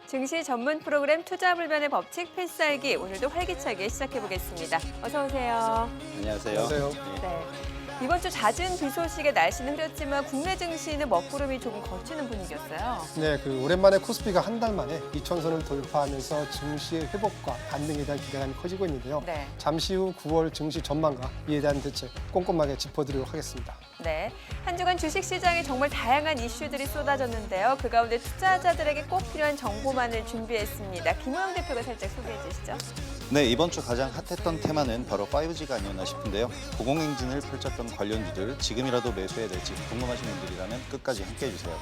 증시 전문 프로그램 투자 불변의 법칙 필살기 오늘도 활기차게 시작해 보겠습니다. 어서 오세요. 안녕하세요. 안녕하세요. 네. 이번 주 잦은 비 소식에 날씨는 흐렸지만 국내 증시는 먹구름이 조금 걷히는 분위기였어요. 네, 오랜만에 코스피가 한 달 만에 2,000선을 돌파하면서 증시의 회복과 반등에 대한 기대감이 커지고 있는데요. 네. 잠시 후 9월 증시 전망과 이에 대한 대책 꼼꼼하게 짚어드리도록 하겠습니다. 네. 한 주간 주식시장에 정말 다양한 이슈들이 쏟아졌는데요. 그 가운데 투자자들에게 꼭 필요한 정보만을 준비했습니다. 김호영 대표가 살짝 소개해 주시죠. 네, 이번 주 가장 핫했던 테마는 바로 5G가 아니었나 싶은데요. 고공행진을 펼쳤던 관련주들 지금이라도 매수해야 될지 궁금하신 분들이라면 끝까지 함께해 주세요.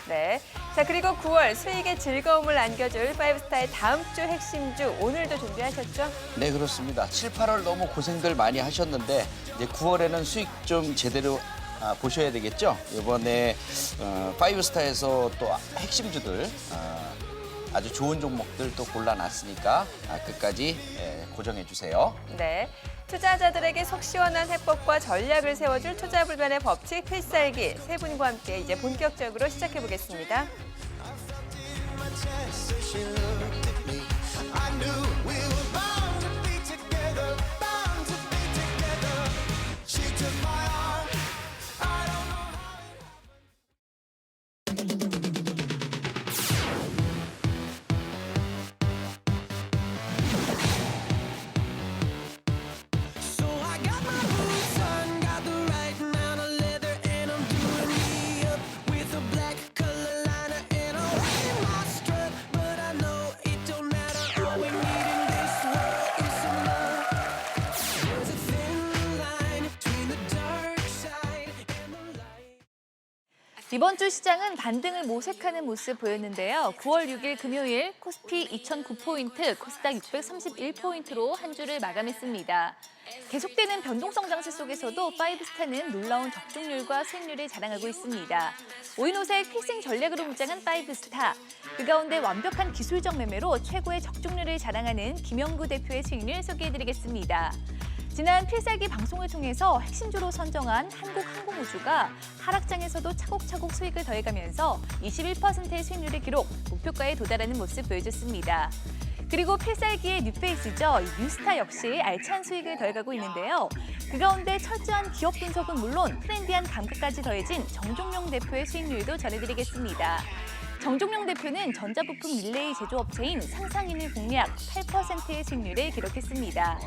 네. 자, 그리고 9월 수익의 즐거움을 안겨줄 파이브스타의 다음 주 핵심주 오늘도 준비하셨죠? 네, 그렇습니다. 7, 8월 너무 고생들 많이 하셨는데 이제 9월에는 수익 좀 제대로 보셔야 되겠죠? 이번에 파이브스타에서 또 핵심주들 아주 좋은 종목들 또 골라놨으니까 끝까지 고정해 주세요. 네. 투자자들에게 속 시원한 해법과 전략을 세워줄 투자 불변의 법칙 필살기 세 분과 함께 이제 본격적으로 시작해 보겠습니다. 이번 주 시장은 반등을 모색하는 모습 보였는데요. 9월 6일 금요일 코스피 2009포인트, 코스닥 631포인트로 한 주를 마감했습니다. 계속되는 변동성 장세 속에서도 파이브스타는 놀라운 적중률과 수익률을 자랑하고 있습니다. 오인오색 필승 전략으로 무장한 파이브스타. 그 가운데 완벽한 기술적 매매로 최고의 적중률을 자랑하는 김영구 대표의 수익률 소개해드리겠습니다. 지난 필살기 방송을 통해서 핵심주로 선정한 한국항공우주가 하락장에서도 차곡차곡 수익을 더해가면서 21%의 수익률을 기록, 목표가에 도달하는 모습 보여줬습니다. 그리고 필살기의 뉴페이스죠. 뉴스타 역시 알찬 수익을 더해가고 있는데요. 그 가운데 철저한 기업 분석은 물론 트렌디한 감각까지 더해진 정종용 대표의 수익률도 전해드리겠습니다. 정종용 대표는 전자부품 릴레이 제조업체인 상상인을 공략 8%의 수익률을 기록했습니다.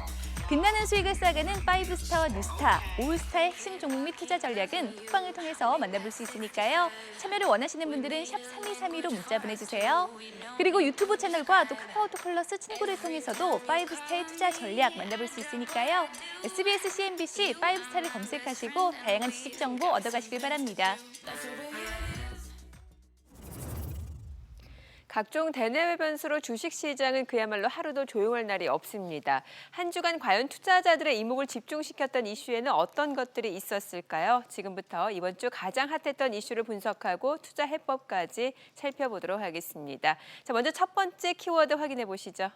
빛나는 수익을 쌓아가는 파이브스타와 뉴스타, 올스타의 핵심 종목 및 투자 전략은 톡방을 통해서 만나볼 수 있으니까요. 참여를 원하시는 분들은 샵 3232로 문자 보내주세요. 그리고 유튜브 채널과 또 카카오톡 플러스 친구를 통해서도 파이브스타의 투자 전략 만나볼 수 있으니까요. SBS, CNBC, 파이브스타를 검색하시고 다양한 지식 정보 얻어가시길 바랍니다. 각종 대내외 변수로 주식시장은 그야말로 하루도 조용할 날이 없습니다. 한 주간 과연 투자자들의 이목을 집중시켰던 이슈에는 어떤 것들이 있었을까요? 지금부터 이번 주 가장 핫했던 이슈를 분석하고 투자 해법까지 살펴보도록 하겠습니다. 자, 먼저 첫 번째 키워드 확인해 보시죠.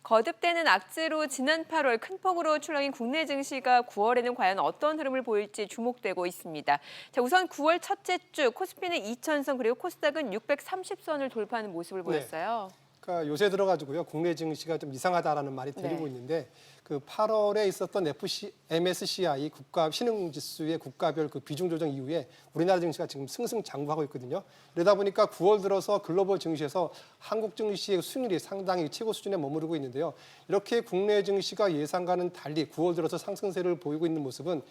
거듭되는 악재로 지난 8월 큰 폭으로 출렁인 국내 증시가 9월에는 과연 어떤 흐름을 보일지 주목되고 있습니다. 자, 우선 9월 첫째 주 코스피는 2,000선 그리고 코스닥은 630선을 돌파하는 모습을 보였어요. 그러니까 요새 들어가지고요 국내 증시가 좀 이상하다라는 말이 들리고 있는데 그 8월에 있었던 MSCI 국가 신흥지수의 국가별 그 비중 조정 이후에 우리나라 증시가 지금 승승장구하고 있거든요. 그러다 보니까 9월 들어서 글로벌 증시에서 한국 증시의 수익률이 상당히 최고 수준에 머무르고 있는데요. 이렇게 국내 증시가 예상과는 달리 9월 들어서 상승세를 보이고 있는 모습은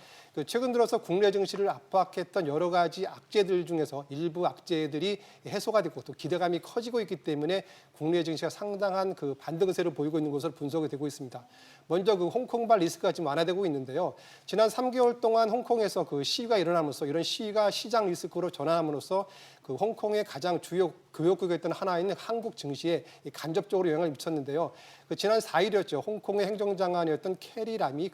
최근 들어서 국내 증시를 압박했던 여러 가지 악재들 중에서 일부 악재들이 해소가 됐고 또 기대감이 커지고 있기 때문에 국내 증시가 상당한 그 반등세를 보이고 있는 것으로 분석이 되고 있습니다. 먼저 그 홍콩발 리스크가 지금 완화되고 있는데요. 지난 3개월 동안 홍콩에서 그 시위가 일어나면서 이런 시위가 시장 리스크로 전환함으로써 그 홍콩의 가장 주요 교역국이었던 하나인 한국 증시에 간접적으로 영향을 미쳤는데요. 지난 4일이었죠. 홍콩의 행정장관이었던 캐리람이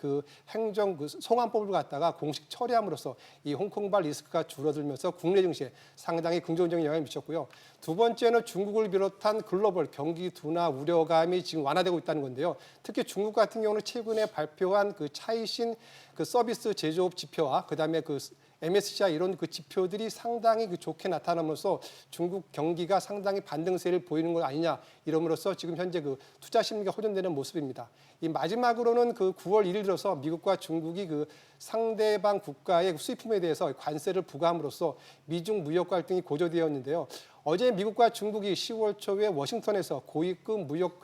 송환법을 갖다가 공식 처리함으로써 이 홍콩발 리스크가 줄어들면서 국내 증시에 상당히 긍정적인 영향을 미쳤고요. 두 번째는 중국을 비롯한 글로벌 경기 둔화 우려감이 지금 완화되고 있다는 건데요. 특히 중국 같은 경우는 최근에 발표한 차이신 서비스 제조업 지표와 그다음에 MSCI 이런 지표들이 상당히 좋게 나타남으로써 중국 경기가 상당히 반등세를 보이는 것 아니냐 이름으로써 지금 현재 투자 심리가 호전되는 모습입니다. 이 마지막으로는 9월 1일 들어서 미국과 중국이 상대방 국가의 수입품에 대해서 관세를 부과함으로써 미중 무역 갈등이 고조되었는데요. 어제 미국과 중국이 10월 초에 워싱턴에서 고위급 무역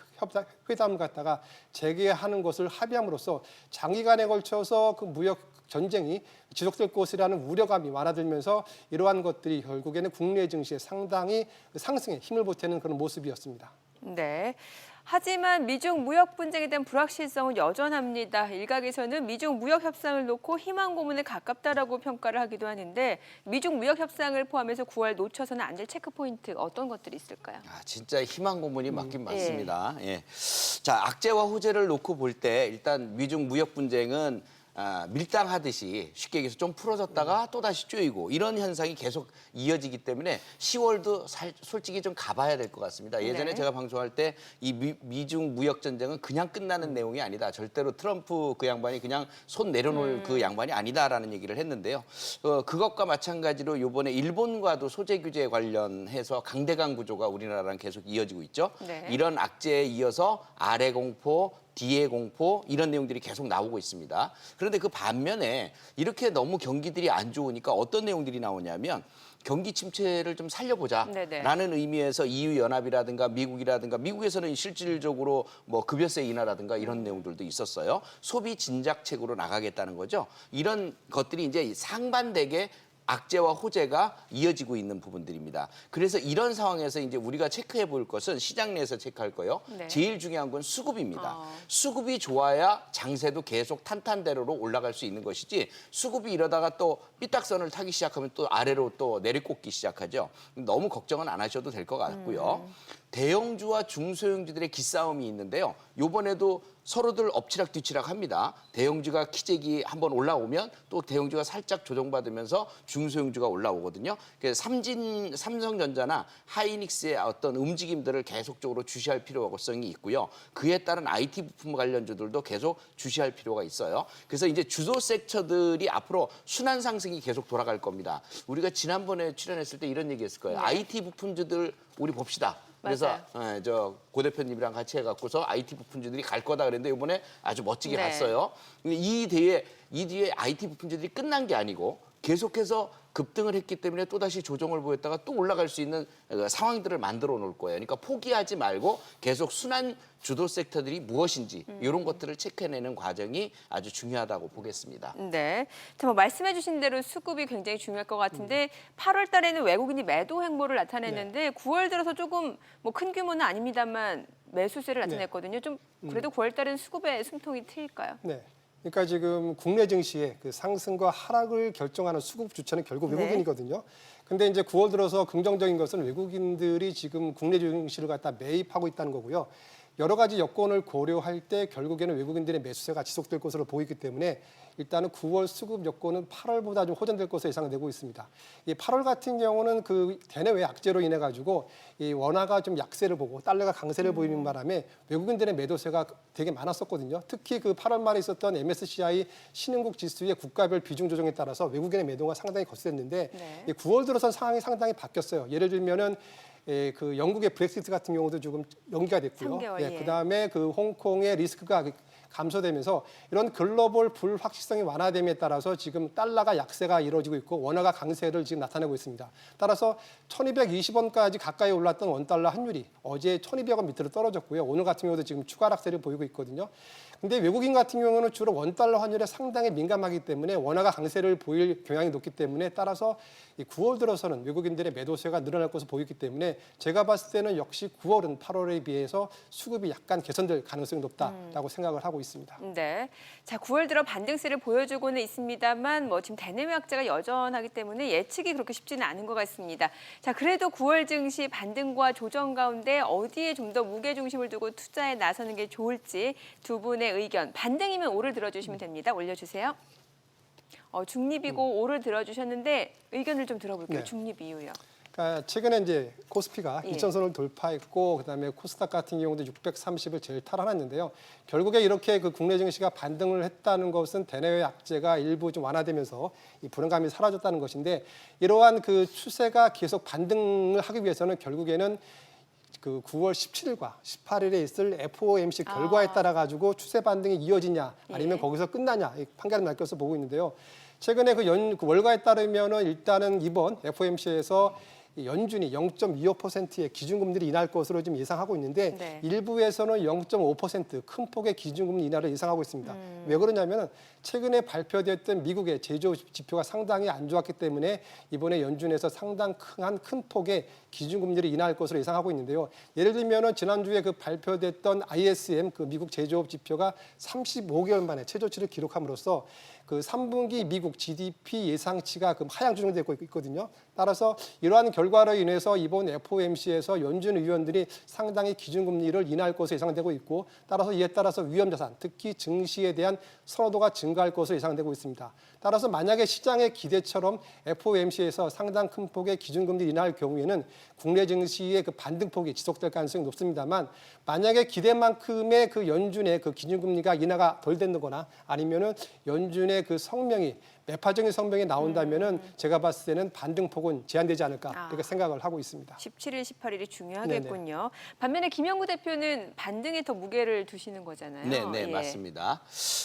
회담을 갖다가 재개하는 것을 합의함으로써 장기간에 걸쳐서 무역 전쟁이 지속될 것이라는 우려감이 완화되면서 이러한 것들이 결국에는 국내 증시에 상당히 상승에 힘을 보태는 그런 모습이었습니다. 네. 하지만 미중 무역 분쟁에 대한 불확실성은 여전합니다. 일각에서는 미중 무역 협상을 놓고 희망 고문에 가깝다라고 평가를 하기도 하는데 미중 무역 협상을 포함해서 9월 놓쳐서는 안 될 체크 포인트 어떤 것들이 있을까요? 진짜 희망 고문이 맞긴 맞습니다. 예. 자, 악재와 호재를 놓고 볼 때 일단 미중 무역 분쟁은 밀당하듯이 쉽게 얘기해서 좀 풀어졌다가 또다시 쪼이고 이런 현상이 계속 이어지기 때문에 10월도 솔직히 좀 가봐야 될 것 같습니다. 예전에 네. 제가 방송할 때 이 미중 무역 전쟁은 그냥 끝나는 내용이 아니다. 절대로 트럼프 그 양반이 그냥 손 내려놓을 그 양반이 아니다라는 얘기를 했는데요. 그것과 마찬가지로 이번에 일본과도 소재 규제 관련해서 강대강 구조가 우리나라랑 계속 이어지고 있죠. 네. 이런 악재에 이어서 아래 공포, 뒤에 공포 이런 내용들이 계속 나오고 있습니다. 그런데 그 반면에 이렇게 너무 경기들이 안 좋으니까 어떤 내용들이 나오냐면 경기 침체를 좀 살려보자라는 의미에서 EU 연합이라든가 미국이라든가 미국에서는 실질적으로 급여세 인하라든가 이런 내용들도 있었어요. 소비 진작책으로 나가겠다는 거죠. 이런 것들이 이제 상반되게 악재와 호재가 이어지고 있는 부분들입니다. 그래서 이런 상황에서 이제 우리가 체크해 볼 것은 시장 내에서 체크할 거요. 네. 제일 중요한 건 수급입니다. 수급이 좋아야 장세도 계속 탄탄대로로 올라갈 수 있는 것이지 수급이 이러다가 또 삐딱선을 타기 시작하면 또 아래로 또 내리꽂기 시작하죠. 너무 걱정은 안 하셔도 될 것 같고요. 대형주와 중소형주들의 기싸움이 있는데요. 이번에도 서로들 엎치락뒤치락 합니다. 대형주가 키재기 한번 올라오면 또 대형주가 살짝 조정받으면서 중소형주가 올라오거든요. 그래서 삼성전자나 하이닉스의 어떤 움직임들을 계속적으로 주시할 필요성이 있고요. 그에 따른 IT 부품 관련주들도 계속 주시할 필요가 있어요. 그래서 이제 주도 섹터들이 앞으로 순환 상승이 계속 돌아갈 겁니다. 우리가 지난번에 출연했을 때 이런 얘기했을 거예요. IT 부품주들 우리 봅시다. 그래서 고 대표님이랑 같이 해갖고서 IT 부품주들이 갈 거다 그랬는데 이번에 아주 멋지게 갔어요. 이 뒤에 IT 부품주들이 끝난 게 아니고 계속해서 급등을 했기 때문에 또다시 조정을 보였다가 또 올라갈 수 있는 상황들을 만들어 놓을 거예요. 그러니까 포기하지 말고 계속 순환 주도 섹터들이 무엇인지 이런 것들을 체크해내는 과정이 아주 중요하다고 보겠습니다. 네. 말씀해 주신 대로 수급이 굉장히 중요할 것 같은데 8월 달에는 외국인이 매도 행보를 나타냈는데 9월 들어서 조금 큰 규모는 아닙니다만 매수세를 나타냈거든요. 좀 그래도 9월 달에는 수급의 숨통이 트일까요? 네. 그러니까 지금 국내 증시의 상승과 하락을 결정하는 수급 주체는 결국 외국인이거든요. 근데 이제 9월 들어서 긍정적인 것은 외국인들이 지금 국내 증시를 갖다 매입하고 있다는 거고요. 여러 가지 여건을 고려할 때 결국에는 외국인들의 매수세가 지속될 것으로 보이기 때문에 일단은 9월 수급 여건은 8월보다 좀 호전될 것으로 예상되고 있습니다. 이 8월 같은 경우는 대내외 악재로 인해 가지고 이 원화가 좀 약세를 보고 달러가 강세를 보이는 바람에 외국인들의 매도세가 되게 많았었거든요. 특히 8월 말에 있었던 MSCI 신흥국 지수의 국가별 비중 조정에 따라서 외국인의 매도가 상당히 거셌는데 9월 들어선 상황이 상당히 바뀌었어요. 예를 들면은 영국의 브렉시트 같은 경우도 조금 연기가 됐고요. 3개월, 그다음에 홍콩의 리스크가 감소되면서 이런 글로벌 불확실성이 완화됨에 따라서 지금 달러가 약세가 이루어지고 있고 원화가 강세를 지금 나타내고 있습니다. 따라서 1220원까지 가까이 올랐던 원달러 환율이 어제 1200원 밑으로 떨어졌고요. 오늘 같은 경우도 지금 추가 하락세를 보이고 있거든요. 근데 외국인 같은 경우는 주로 원달러 환율에 상당히 민감하기 때문에 원화가 강세를 보일 경향이 높기 때문에 따라서 9월 들어서는 외국인들의 매도세가 늘어날 것으로 보이기 때문에 제가 봤을 때는 역시 9월은 8월에 비해서 수급이 약간 개선될 가능성이 높다라고 생각을 하고 예상하고 있습니다. 네. 자, 9월 들어 반등세를 보여주고는 있습니다만 지금 대내외 악재가 여전하기 때문에 예측이 그렇게 쉽지는 않은 것 같습니다. 자, 그래도 9월 증시 반등과 조정 가운데 어디에 좀 더 무게 중심을 두고 투자에 나서는 게 좋을지 두 분의 의견, 반등이면 오를 들어주시면 됩니다. 올려주세요. 중립이고 오를 들어주셨는데 의견을 좀 들어볼게요. 네. 중립 이유요. 그러니까 최근에 이제 코스피가 예. 2,000선을 돌파했고 그다음에 코스닥 같은 경우도 630을 제일 탈환했는데요. 결국에 이렇게 그 국내 증시가 반등을 했다는 것은 대내외 악재가 일부 좀 완화되면서 이 불안감이 사라졌다는 것인데 이러한 그 추세가 계속 반등을 하기 위해서는 결국에는 그 9월 17일과 18일에 있을 FOMC 결과에 따라 가지고 추세 반등이 이어지냐 아니면 예. 거기서 끝나냐 이 판가름 날 것으로 보고 있는데요. 최근에 그 월가에 따르면은 일단은 이번 FOMC에서 연준이 0.25%의 기준금리를 인하할 것으로 지금 예상하고 있는데 네. 일부에서는 0.5% 큰 폭의 기준금리 인하를 예상하고 있습니다. 왜 그러냐면 최근에 발표됐던 미국의 제조 지표가 상당히 안 좋았기 때문에 이번에 연준에서 상당 큰 폭의 기준금리를 인하할 것으로 예상하고 있는데요. 예를 들면은 지난주에 그 발표됐던 ISM 그 미국 제조업 지표가 35개월 만에 최저치를 기록함으로써 그 3분기 미국 GDP 예상치가 그 하향 조정되고 있거든요. 따라서 이러한 결과로 인해서 이번 FOMC에서 연준 의원들이 상당히 기준금리를 인하할 것으로 예상되고 있고 따라서 이에 따라서 위험자산, 특히 증시에 대한 선호도가 증가할 것으로 예상되고 있습니다. 따라서 만약에 시장의 기대처럼 FOMC에서 상당 큰 폭의 기준금리 인하할 경우에는 국내 증시의 그 반등폭이 지속될 가능성이 높습니다만 만약에 기대만큼의 그 연준의 그 기준금리가 인하가 덜 된다거나 아니면은 연준의 그 성명이 매파적인 성명이 나온다면은 제가 봤을 때는 반등폭은 제한되지 않을까 이렇게 생각을 하고 있습니다. 17일, 18일이 중요하겠군요. 반면에 김영구 대표는 반등에 더 무게를 두시는 거잖아요. 네, 예. 맞습니다.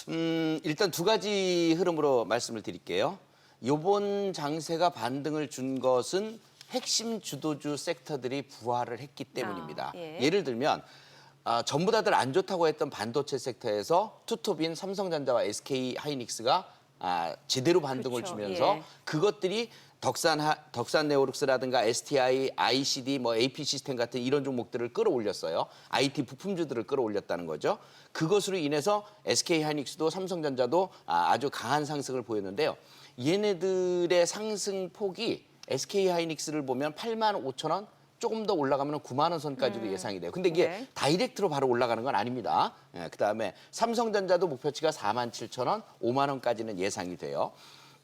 일단 두 가지 흐름으로 말씀을 드릴게요. 이번 장세가 반등을 준 것은 핵심 주도주 섹터들이 부활을 했기 때문입니다. 예. 예를 들면 전부 다들 안 좋다고 했던 반도체 섹터에서 투톱인 삼성전자와 SK 하이닉스가 제대로 반등을 그렇죠. 주면서 예. 그것들이 덕산 네오룩스라든가 STI, ICD, AP 시스템 같은 이런 종목들을 끌어올렸어요. IT 부품주들을 끌어올렸다는 거죠. 그것으로 인해서 SK 하이닉스도 삼성전자도 아주 강한 상승을 보였는데요. 얘네들의 상승폭이 SK 하이닉스를 보면 85,000원, 조금 더 올라가면 9만 원 선까지도 예상이 돼요. 근데 이게 네. 다이렉트로 바로 올라가는 건 아닙니다. 그다음에 삼성전자도 목표치가 47,000원, 5만 원까지는 예상이 돼요.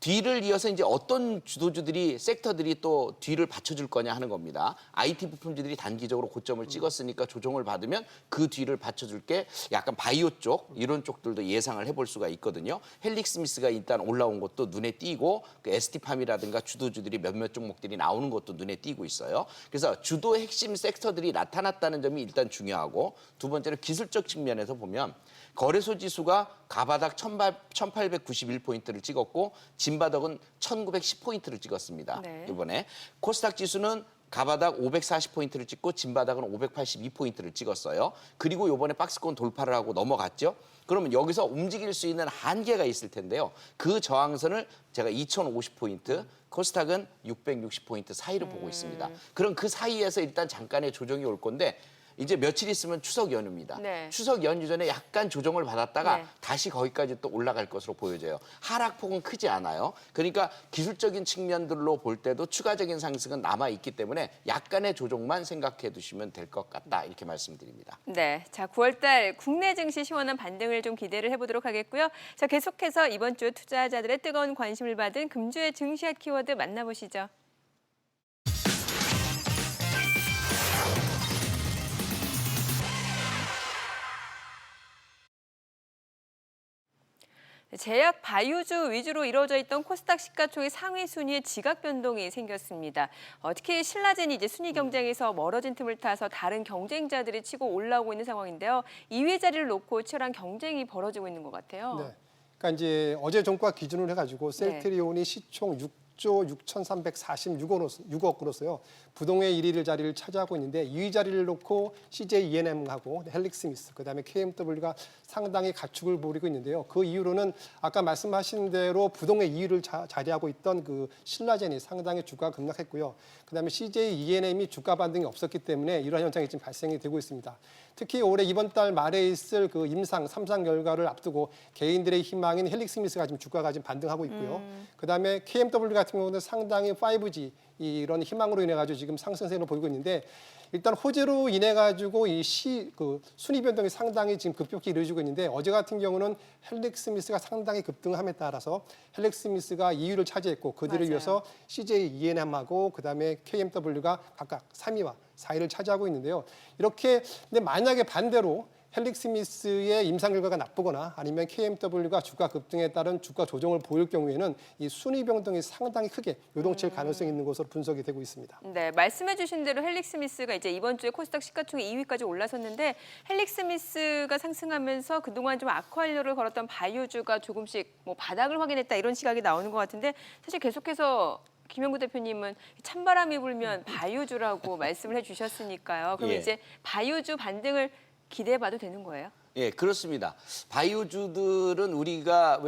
뒤를 이어서 이제 어떤 주도주들이 섹터들이 또 뒤를 받쳐줄 거냐 하는 겁니다. IT 부품주들이 단기적으로 고점을 찍었으니까 조정을 받으면 그 뒤를 받쳐줄 게 약간 바이오 쪽 이런 쪽들도 예상을 해볼 수가 있거든요. 헬릭스미스가 일단 올라온 것도 눈에 띄고 그 ST팜이라든가 주도주들이 몇몇 종목들이 나오는 것도 눈에 띄고 있어요. 그래서 주도 핵심 섹터들이 나타났다는 점이 일단 중요하고 두 번째로 기술적 측면에서 보면 거래소 지수가 가바닥 1891포인트를 찍었고 진바닥은 1910포인트를 찍었습니다. 네. 이번에 코스닥 지수는 가바닥 540포인트를 찍고 진바닥은 582포인트를 찍었어요. 그리고 이번에 박스권 돌파를 하고 넘어갔죠. 그러면 여기서 움직일 수 있는 한계가 있을 텐데요. 그 저항선을 제가 2050포인트, 코스닥은 660포인트 사이를 보고 있습니다. 그럼 그 사이에서 일단 잠깐의 조정이 올 건데 이제 며칠 있으면 추석 연휴입니다. 네. 추석 연휴 전에 약간 조정을 받았다가 네. 다시 거기까지 또 올라갈 것으로 보여져요. 하락폭은 크지 않아요. 그러니까 기술적인 측면들로 볼 때도 추가적인 상승은 남아있기 때문에 약간의 조정만 생각해 두시면 될 것 같다. 이렇게 말씀드립니다. 네, 자 9월달 국내 증시 시원한 반등을 좀 기대를 해보도록 하겠고요. 자 계속해서 이번 주 투자자들의 뜨거운 관심을 받은 금주의 증시핫 키워드 만나보시죠. 제약 바이오주 위주로 이루어져 있던 코스닥 시가총액 상위 순위에 지각 변동이 생겼습니다. 특히 신라젠이 이제 순위 경쟁에서 멀어진 틈을 타서 다른 경쟁자들이 치고 올라오고 있는 상황인데요. 2위 자리를 놓고 치열한 경쟁이 벌어지고 있는 것 같아요. 네. 그러니까 이제 어제 종가 기준으로 해가지고 셀트리온이 시총 10조 6,346억으로서요. 부동의 1위 자리를 차지하고 있는데 2위 자리를 놓고 CJ E&M하고 헬릭스미스, 그다음에 KMW가 상당히 가축을 벌이고 있는데요. 그 이유로는 아까 말씀하신 대로 부동의 2위를 자리하고 있던 그 신라젠이 상당히 주가가 급락했고요. 그다음에 CJ E&M이 주가 반등이 없었기 때문에 이러한 현상이 지금 발생이 되고 있습니다. 특히 올해 이번 달 말에 있을 그 임상 3상 결과를 앞두고 개인들의 희망인 헬릭스미스가 지금 주가가 지금 반등하고 있고요. 그다음에 KMW 같은 경우는 상당히 5G 이런 희망으로 인해 가지고 지금 상승세로 보이고 있는데 일단 호재로 인해 가지고 그 순위 변동이 상당히 지금 급격히 이루어지고 있는데 어제 같은 경우는 헬릭스미스가 상당히 급등함에 따라서 헬릭스미스가 2위를 차지했고 그들을 맞아요. 이어서 CJ E&M하고 그다음에 KMW가 각각 3위와 4위를 차지하고 있는데요. 이렇게 근데 만약에 반대로 헬릭스미스의 임상 결과가 나쁘거나 아니면 KMW가 주가 급등에 따른 주가 조정을 보일 경우에는 이 순위 변동이 상당히 크게 요동칠 가능성이 있는 것으로 분석이 되고 있습니다. 네, 말씀해주신 대로 헬릭스미스가 이제 이번 주에 코스닥 시가총액 2위까지 올라섰는데 헬릭스미스가 상승하면서 그동안 좀 악화율을 걸었던 바이오주가 조금씩 뭐 바닥을 확인했다 이런 시각이 나오는 것 같은데 사실 계속해서 김영구 대표님은 찬바람이 불면 바이오주라고 말씀을 해주셨으니까요. 그럼 예. 이제 바이오주 반등을 기대해봐도 되는 거예요? 예, 그렇습니다. 바이오주들은 우리가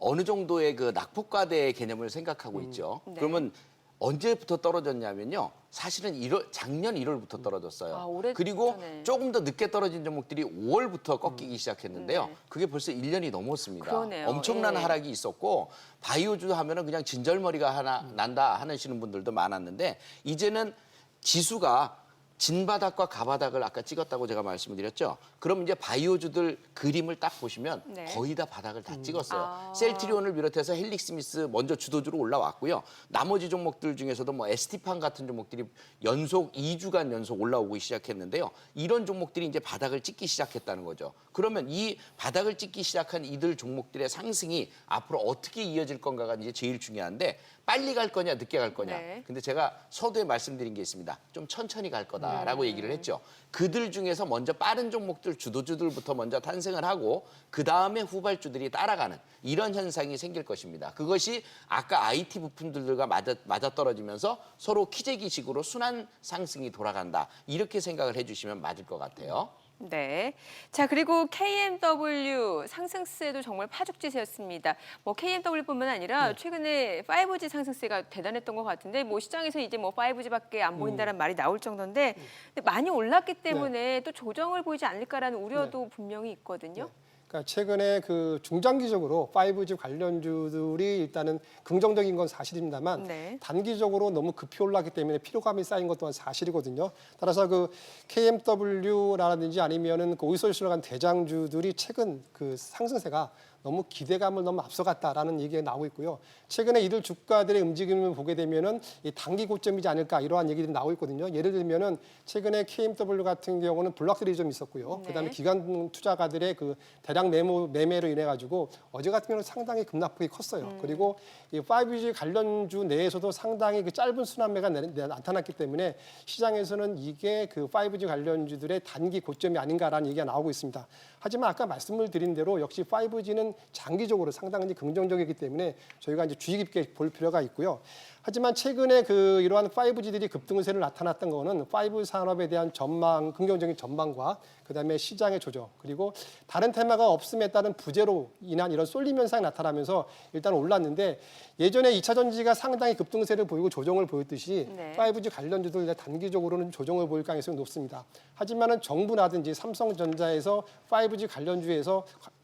어느 정도의 그 낙폭과대의 개념을 생각하고 있죠. 네. 그러면 언제부터 떨어졌냐면요. 사실은 작년 1월부터 떨어졌어요. 아, 오래 그리고 전에. 조금 더 늦게 떨어진 종목들이 5월부터 꺾이기 시작했는데요. 네. 그게 벌써 1년이 넘었습니다. 그러네요. 엄청난 예. 하락이 있었고 바이오주 하면은 그냥 진절머리가 난다 하시는 분들도 많았는데 이제는 지수가 진바닥과 가바닥을 아까 찍었다고 제가 말씀을 드렸죠. 그럼 이제 바이오주들 그림을 딱 보시면 네. 거의 다 바닥을 다 찍었어요. 아. 셀트리온을 비롯해서 헬릭스미스 먼저 주도주로 올라왔고요. 나머지 종목들 중에서도 뭐 ST판 같은 종목들이 2주간 연속 올라오기 시작했는데요. 이런 종목들이 이제 바닥을 찍기 시작했다는 거죠. 그러면 이 바닥을 찍기 시작한 이들 종목들의 상승이 앞으로 어떻게 이어질 건가가 이제 제일 중요한데 빨리 갈 거냐 늦게 갈 거냐. 네. 근데 제가 서두에 말씀드린 게 있습니다. 좀 천천히 갈 거다라고 얘기를 했죠. 그들 중에서 먼저 빠른 종목들 주도주들부터 먼저 탄생을 하고 그다음에 후발주들이 따라가는 이런 현상이 생길 것입니다. 그것이 아까 IT 부품들과 맞아떨어지면서 서로 키재기식으로 순환 상승이 돌아간다. 이렇게 생각을 해주시면 맞을 것 같아요. 네. 자, 그리고 KMW 상승세도 정말 파죽지세였습니다. 뭐 KMW뿐만 아니라 최근에 5G 상승세가 대단했던 것 같은데 뭐 시장에서 이제 뭐 5G밖에 안 보인다는 말이 나올 정도인데 근데 많이 올랐기 때문에 또 조정을 보이지 않을까라는 우려도 분명히 있거든요. 그러니까 최근에 그 중장기적으로 5G 관련주들이 일단은 긍정적인 건 사실입니다만 네. 단기적으로 너무 급히 올랐기 때문에 피로감이 쌓인 것 또한 사실이거든요. 따라서 그 KMW라든지 아니면은 그 오이소리스로 간 대장주들이 최근 그 상승세가 너무 기대감을 너무 앞서갔다라는 얘기가 나오고 있고요. 최근에 이들 주가들의 움직임을 보게 되면은 이 단기 고점이지 않을까 이러한 얘기들이 나오고 있거든요. 예를 들면은 최근에 KMW 같은 경우는 블락들이 좀 있었고요. 네. 그다음에 기관 투자가들의 그 대량 매매로 인해 가지고 어제 같은 경우는 상당히 급락폭이 컸어요. 그리고 이 5G 관련주 내에서도 상당히 그 짧은 순환매가 나타났기 때문에 시장에서는 이게 그 5G 관련주들의 단기 고점이 아닌가라는 얘기가 나오고 있습니다. 하지만 아까 말씀을 드린 대로 역시 5G는 장기적으로 상당히 긍정적이기 때문에 저희가 이제 주의 깊게 볼 필요가 있고요. 하지만 최근에 그 이러한 5G들이 급등세를 나타났던 거는 5 산업에 대한 전망, 긍정적인 전망과 그다음에 시장의 조정 그리고 다른 테마가 없음에 따른 부재로 인한 이런 쏠림 현상이 나타나면서 일단 올랐는데 예전에 2차 전지가 상당히 급등세를 보이고 조정을 보였듯이 네. 5G 관련주들 단기적으로는 조정을 보일 가능성이 높습니다. 하지만은 정부라든지 삼성전자에서 5G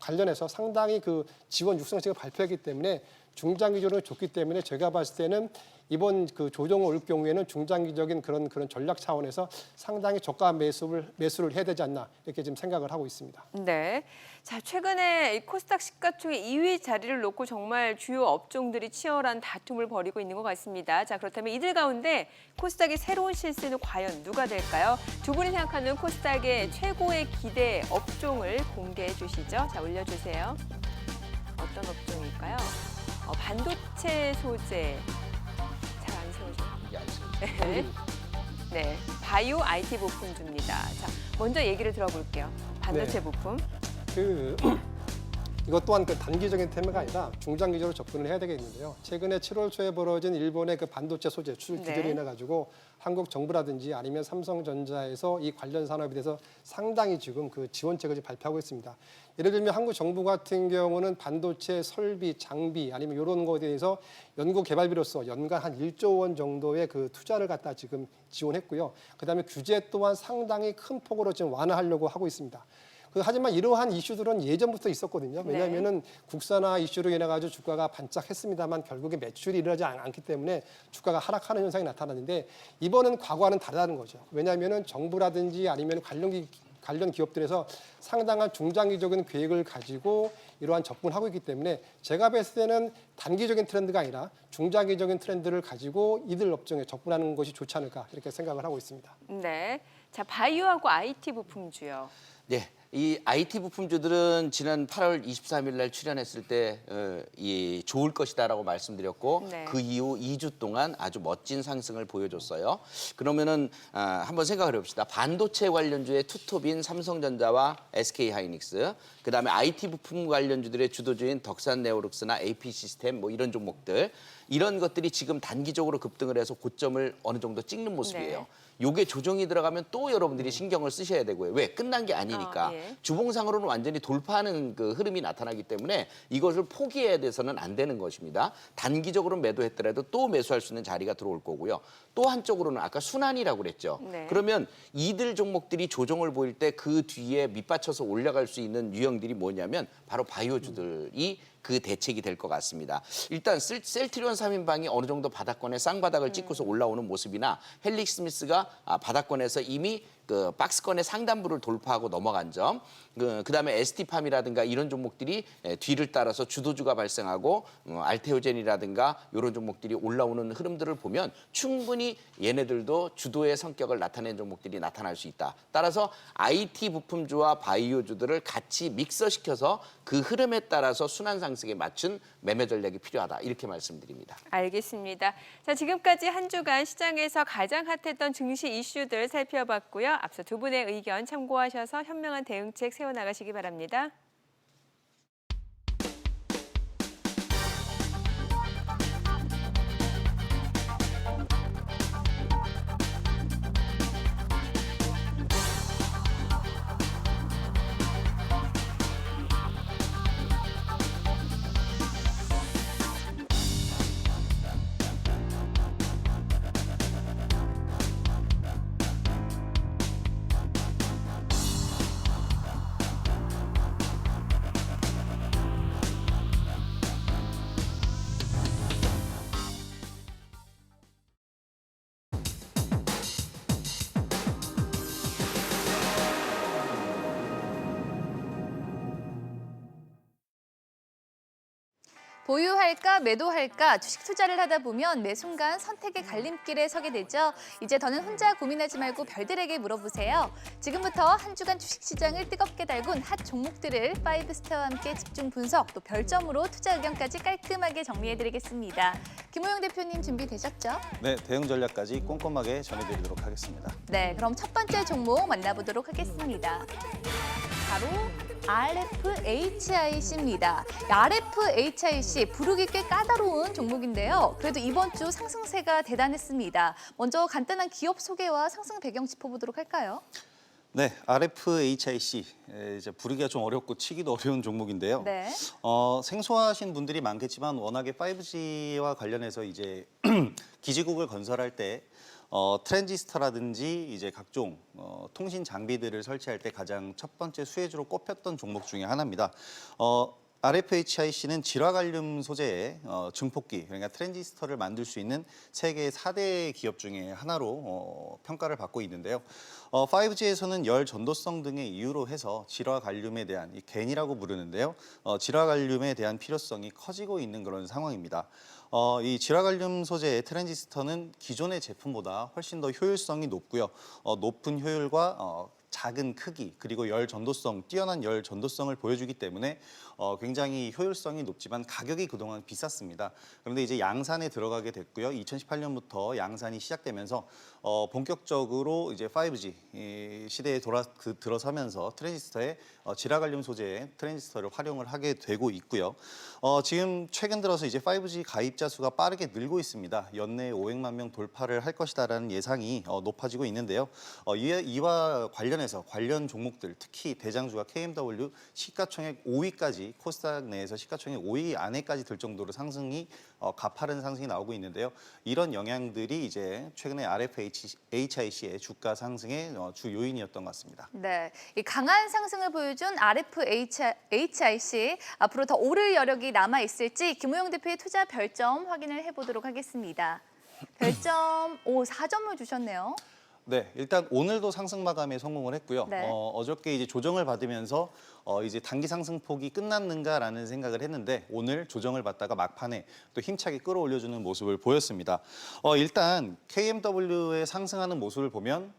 관련해서 상당히 그 지원 육성책을 발표했기 때문에 중장기적으로 좋기 때문에 제가 봤을 때는 이번 그 조정을 올 경우에는 중장기적인 그런 전략 차원에서 상당히 저가 매수를 해야 되지 않나 이렇게 지금 생각을 하고 있습니다. 네. 자, 최근에 이 코스닥 시가총액 2위 자리를 놓고 정말 주요 업종들이 치열한 다툼을 벌이고 있는 것 같습니다. 자, 그렇다면 이들 가운데 코스닥의 새로운 실세는 과연 누가 될까요? 두 분이 생각하는 코스닥의 최고의 기대 업종을 공개해 주시죠. 자, 올려주세요. 어떤 업종일까요? 반도체 소재. 잘 안 세우죠? 이게 알죠. 네. 네, 바이오 IT 부품주입니다. 자, 먼저 얘기를 들어볼게요. 반도체 네. 부품. 그 이것 또한 그 단기적인 테마가 아니라 중장기적으로 접근을 해야 되겠는데요. 최근에 7월 초에 벌어진 일본의 그 반도체 소재 수출 규제로 인해 가지고 한국 정부라든지 아니면 삼성전자에서 이 관련 산업에 대해서 상당히 지금 그 지원책을 발표하고 있습니다. 예를 들면 한국 정부 같은 경우는 반도체 설비, 장비 아니면 이런 거에 대해서 연구 개발비로서 연간 한 1조 원 정도의 그 투자를 갖다 지금 지원했고요. 그다음에 규제 또한 상당히 큰 폭으로 지금 완화하려고 하고 있습니다. 하지만 이러한 이슈들은 예전부터 있었거든요. 왜냐하면은 국산화 이슈로 인해 가지고 주가가 반짝했습니다만 결국에 매출이 일어나지 않기 때문에 주가가 하락하는 현상이 나타났는데 이번은 과거와는 다르다는 거죠. 왜냐하면은 정부라든지 아니면 관련 기업들에서 상당한 중장기적인 계획을 가지고 이러한 접근을 하고 있기 때문에 제가 봤을 때는 단기적인 트렌드가 아니라 중장기적인 트렌드를 가지고 이들 업종에 접근하는 것이 좋지 않을까 이렇게 생각을 하고 있습니다. 네. 자, 바이오하고 IT 부품주요. 네, 이 IT 부품주들은 지난 8월 23일 날 출연했을 때 좋을 것이다라고 말씀드렸고 네. 그 이후 2주 동안 아주 멋진 상승을 보여줬어요. 그러면은 한번 생각을 해봅시다. 반도체 관련주의 투톱인 삼성전자와 SK하이닉스, 그다음에 IT 부품 관련주들의 주도주인 덕산네오룩스나 AP시스템 뭐 이런 종목들, 이런 것들이 지금 단기적으로 급등을 해서 고점을 어느 정도 찍는 모습이에요. 네. 요게 조정이 들어가면 또 여러분들이 신경을 쓰셔야 되고요. 왜? 끝난 게 아니니까. 예. 주봉상으로는 완전히 돌파하는 그 흐름이 나타나기 때문에 이것을 포기해야 돼서는 안 되는 것입니다. 단기적으로 매도했더라도 또 매수할 수 있는 자리가 들어올 거고요. 또 한쪽으로는 아까 순환이라고 그랬죠. 네. 그러면 이들 종목들이 조정을 보일 때 그 뒤에 밑받쳐서 올라갈 수 있는 유형들이 뭐냐면 바로 바이오주들이 그 대책이 될 것 같습니다. 일단 셀트리온 3인방이 어느 정도 바닥권에 쌍바닥을 찍고서 올라오는 모습이나 헬릭 스미스가 바닥권에서 이미 그 박스권의 상단부를 돌파하고 넘어간 점, 그다음에 ST팜이라든가 이런 종목들이 뒤를 따라서 주도주가 발생하고 알테오젠이라든가 이런 종목들이 올라오는 흐름들을 보면 충분히 얘네들도 주도의 성격을 나타낸 종목들이 나타날 수 있다. 따라서 IT 부품주와 바이오주들을 같이 믹서시켜서 그 흐름에 따라서 순환 상승에 맞춘 매매 전략이 필요하다. 이렇게 말씀드립니다. 알겠습니다. 자, 지금까지 한 주간 시장에서 가장 핫했던 증시 이슈들 살펴봤고요. 앞서 두 분의 의견 참고하셔서 현명한 대응책 세워나가시기 바랍니다. 보유할까 매도할까 주식 투자를 하다 보면 매 순간 선택의 갈림길에 서게 되죠. 이제 더는 혼자 고민하지 말고 별들에게 물어보세요. 지금부터 한 주간 주식시장을 뜨겁게 달군 핫 종목들을 파이브스타와 함께 집중 분석, 또 별점으로 투자 의견까지 깔끔하게 정리해드리겠습니다. 김호영 대표님 준비되셨죠? 네, 대응 전략까지 꼼꼼하게 전해드리도록 하겠습니다. 네, 그럼 첫 번째 종목 만나보도록 하겠습니다. 바로 RFHIC입니다. RFHIC 부르기 꽤 까다로운 종목인데요. 그래도 이번 주 상승세가 대단했습니다. 먼저 간단한 기업 소개와 상승 배경 짚어보도록 할까요? 네, RFHIC 이제 부르기가 좀 어렵고 치기도 어려운 종목인데요. 네. 생소하신 분들이 많겠지만 워낙에 5G와 관련해서 이제 기지국을 건설할 때 트랜지스터라든지 이제 각종 통신 장비들을 설치할 때 가장 첫 번째 수혜주로 꼽혔던 종목 중에 하나입니다. RFHIC는 질화갈륨 소재의 증폭기, 그러니까 트랜지스터를 만들 수 있는 세계 4대 기업 중에 하나로 평가를 받고 있는데요. 5G에서는 열 전도성 등의 이유로 해서 질화갈륨에 대한 이 겐이라고 부르는데요. 질화갈륨에 대한 필요성이 커지고 있는 그런 상황입니다. 이 질화갈륨 소재의 트랜지스터는 기존의 제품보다 훨씬 더 효율성이 높고요. 높은 효율과 작은 크기 그리고 열 전도성, 뛰어난 열 전도성을 보여주기 때문에 굉장히 효율성이 높지만 가격이 그동안 비쌌습니다. 그런데 이제 양산에 들어가게 됐고요. 2018년부터 양산이 시작되면서 본격적으로 이제 5G 시대에 들어서면서 트랜지스터에 지라갈륨 소재의 트랜지스터를 활용을 하게 되고 있고요. 지금 최근 들어서 이제 5G 가입자 수가 빠르게 늘고 있습니다. 연내 500만 명 돌파를 할 것이다라는 예상이 높아지고 있는데요. 이와 관련해서 관련 종목들, 특히 대장주가 KMW 시가총액 5위까지 코스닥 내에서 시가총액 5위 안에까지 들 정도로 상승이 가파른 상승이 나오고 있는데요. 이런 영향들이 이제 최근에 RFHIC의 주가 상승의 주 요인이었던 것 같습니다. 네, 이 강한 상승을 보여준 RFHIC 앞으로 더 오를 여력이 남아 있을지 김우영 대표의 투자 별점 확인을 해보도록 하겠습니다. 별점 4점을 주셨네요. 네, 일단 오늘도 상승 마감에 성공을 했고요. 네. 어저께 이제 조정을 받으면서 이제 단기 상승폭이 끝났는가라는 생각을 했는데 오늘 조정을 받다가 막판에 또 힘차게 끌어올려주는 모습을 보였습니다. 일단 KMW의 상승하는 모습을 보면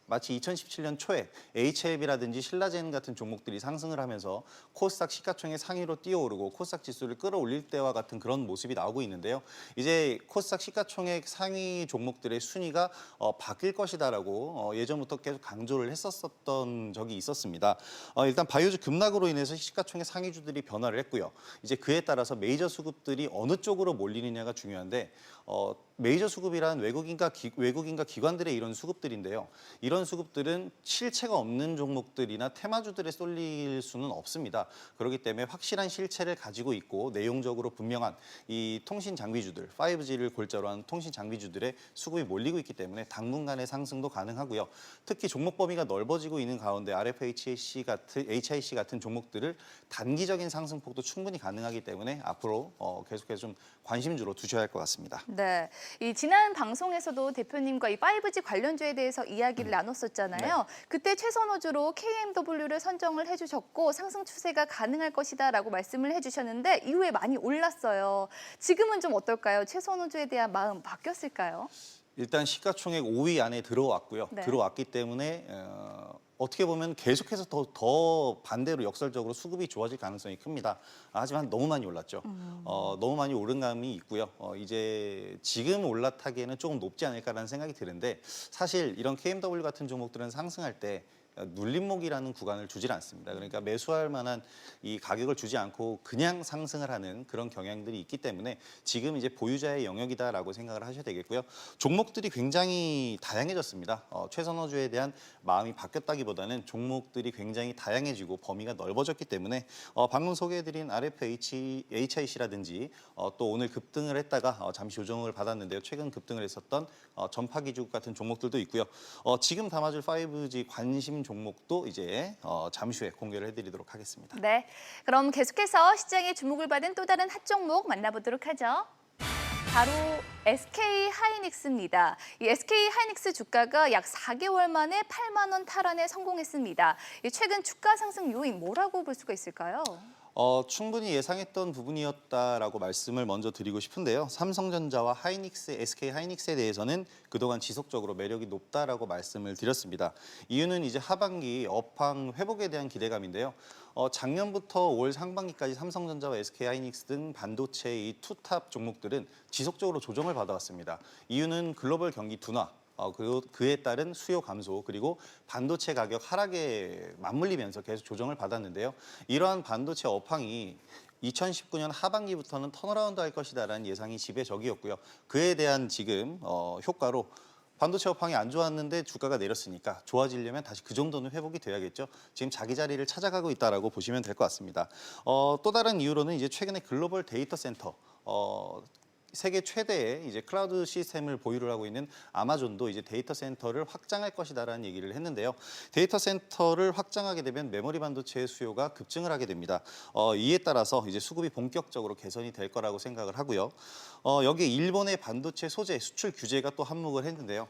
마치 2017년 초에 HLB라든지 신라젠 같은 종목들이 상승을 하면서 코스닥 시가총액 상위로 뛰어오르고 코스닥 지수를 끌어올릴 때와 같은 그런 모습이 나오고 있는데요. 이제 코스닥 시가총액 상위 종목들의 순위가 바뀔 것이다라고 예전부터 계속 강조를 했었던 적이 있었습니다. 일단 바이오주 급락으로 인해서 시가총액 상위주들이 변화를 했고요. 이제 그에 따라서 메이저 수급들이 어느 쪽으로 몰리느냐가 중요한데 메이저 수급이란 외국인과 기관들의 이런 수급들인데요. 이런 수급들은 실체가 없는 종목들이나 테마주들에 쏠릴 수는 없습니다. 그렇기 때문에 확실한 실체를 가지고 있고 내용적으로 분명한 이 통신 장비주들, 5G를 골자로 한 통신 장비주들의 수급이 몰리고 있기 때문에 당분간의 상승도 가능하고요. 특히 종목 범위가 넓어지고 있는 가운데 RFHIC 같은 종목들을 단기적인 상승폭도 충분히 가능하기 때문에 앞으로 계속해서 좀 관심주로 두셔야 할 것 같습니다. 네, 이 지난 방송에서도 대표님과 이 5G 관련주에 대해서 이야기를 나눴었잖아요. 그때 최선호주로 KMW를 선정을 해주셨고 상승 추세가 가능할 것이다라고 말씀을 해주셨는데 이후에 많이 올랐어요. 지금은 좀 어떨까요? 최선호주에 대한 마음 바뀌었을까요? 일단 시가총액 5위 안에 들어왔고요. 네. 들어왔기 때문에 어떻게 보면 계속해서 더 반대로 역설적으로 수급이 좋아질 가능성이 큽니다. 하지만 너무 많이 올랐죠. 너무 많이 오른 감이 있고요. 이제 지금 올라타기에는 조금 높지 않을까라는 생각이 드는데 사실 이런 KMW 같은 종목들은 상승할 때 눌림목이라는 구간을 주질 않습니다. 그러니까 매수할 만한 이 가격을 주지 않고 그냥 상승을 하는 그런 경향들이 있기 때문에 지금 이제 보유자의 영역이다라고 생각을 하셔야 되겠고요. 종목들이 굉장히 다양해졌습니다. 최선호주에 대한 마음이 바뀌었다기보다는 종목들이 굉장히 다양해지고 범위가 넓어졌기 때문에 방금 소개해드린 RFHIC라든지 또 오늘 급등을 했다가 잠시 조정을 받았는데요. 최근 급등을 했었던 전파기주 같은 종목들도 있고요. 지금 담아줄 5G 관심 종목도 이제 잠시 후에 공개를 해드리도록 하겠습니다. 네, 그럼 계속해서 시장에 주목을 받은 또 다른 핫 종목 만나보도록 하죠. 바로 SK 하이닉스입니다. 이 SK 하이닉스 주가가 약 4개월 만에 8만 원 탈환에 성공했습니다. 이 최근 주가 상승 요인 뭐라고 볼 수가 있을까요? 충분히 예상했던 부분이었다라고 말씀을 먼저 드리고 싶은데요. 삼성전자와 SK 하이닉스에 대해서는 그동안 지속적으로 매력이 높다라고 말씀을 드렸습니다. 이유는 이제 하반기 업황 회복에 대한 기대감인데요. 작년부터 올 상반기까지 삼성전자와 SK 하이닉스 등 반도체 이 투탑 종목들은 지속적으로 조정을 받아왔습니다. 이유는 글로벌 경기 둔화, 그리고 그에 따른 수요 감소 그리고 반도체 가격 하락에 맞물리면서 계속 조정을 받았는데요. 이러한 반도체 업황이 2019년 하반기부터는 턴어라운드 할 것이다라는 예상이 지배적이었고요. 그에 대한 지금 효과로 반도체 업황이 안 좋았는데 주가가 내렸으니까 좋아지려면 다시 그 정도는 회복이 돼야겠죠. 지금 자기 자리를 찾아가고 있다라고 보시면 될 것 같습니다. 또 다른 이유로는 이제 최근에 글로벌 데이터 센터 세계 최대의 이제 클라우드 시스템을 보유를 하고 있는 아마존도 이제 데이터 센터를 확장할 것이다라는 얘기를 했는데요. 데이터 센터를 확장하게 되면 메모리 반도체의 수요가 급증을 하게 됩니다. 이에 따라서 이제 수급이 본격적으로 개선이 될 거라고 생각을 하고요. 여기에 일본의 반도체 소재 수출 규제가 또 한몫을 했는데요.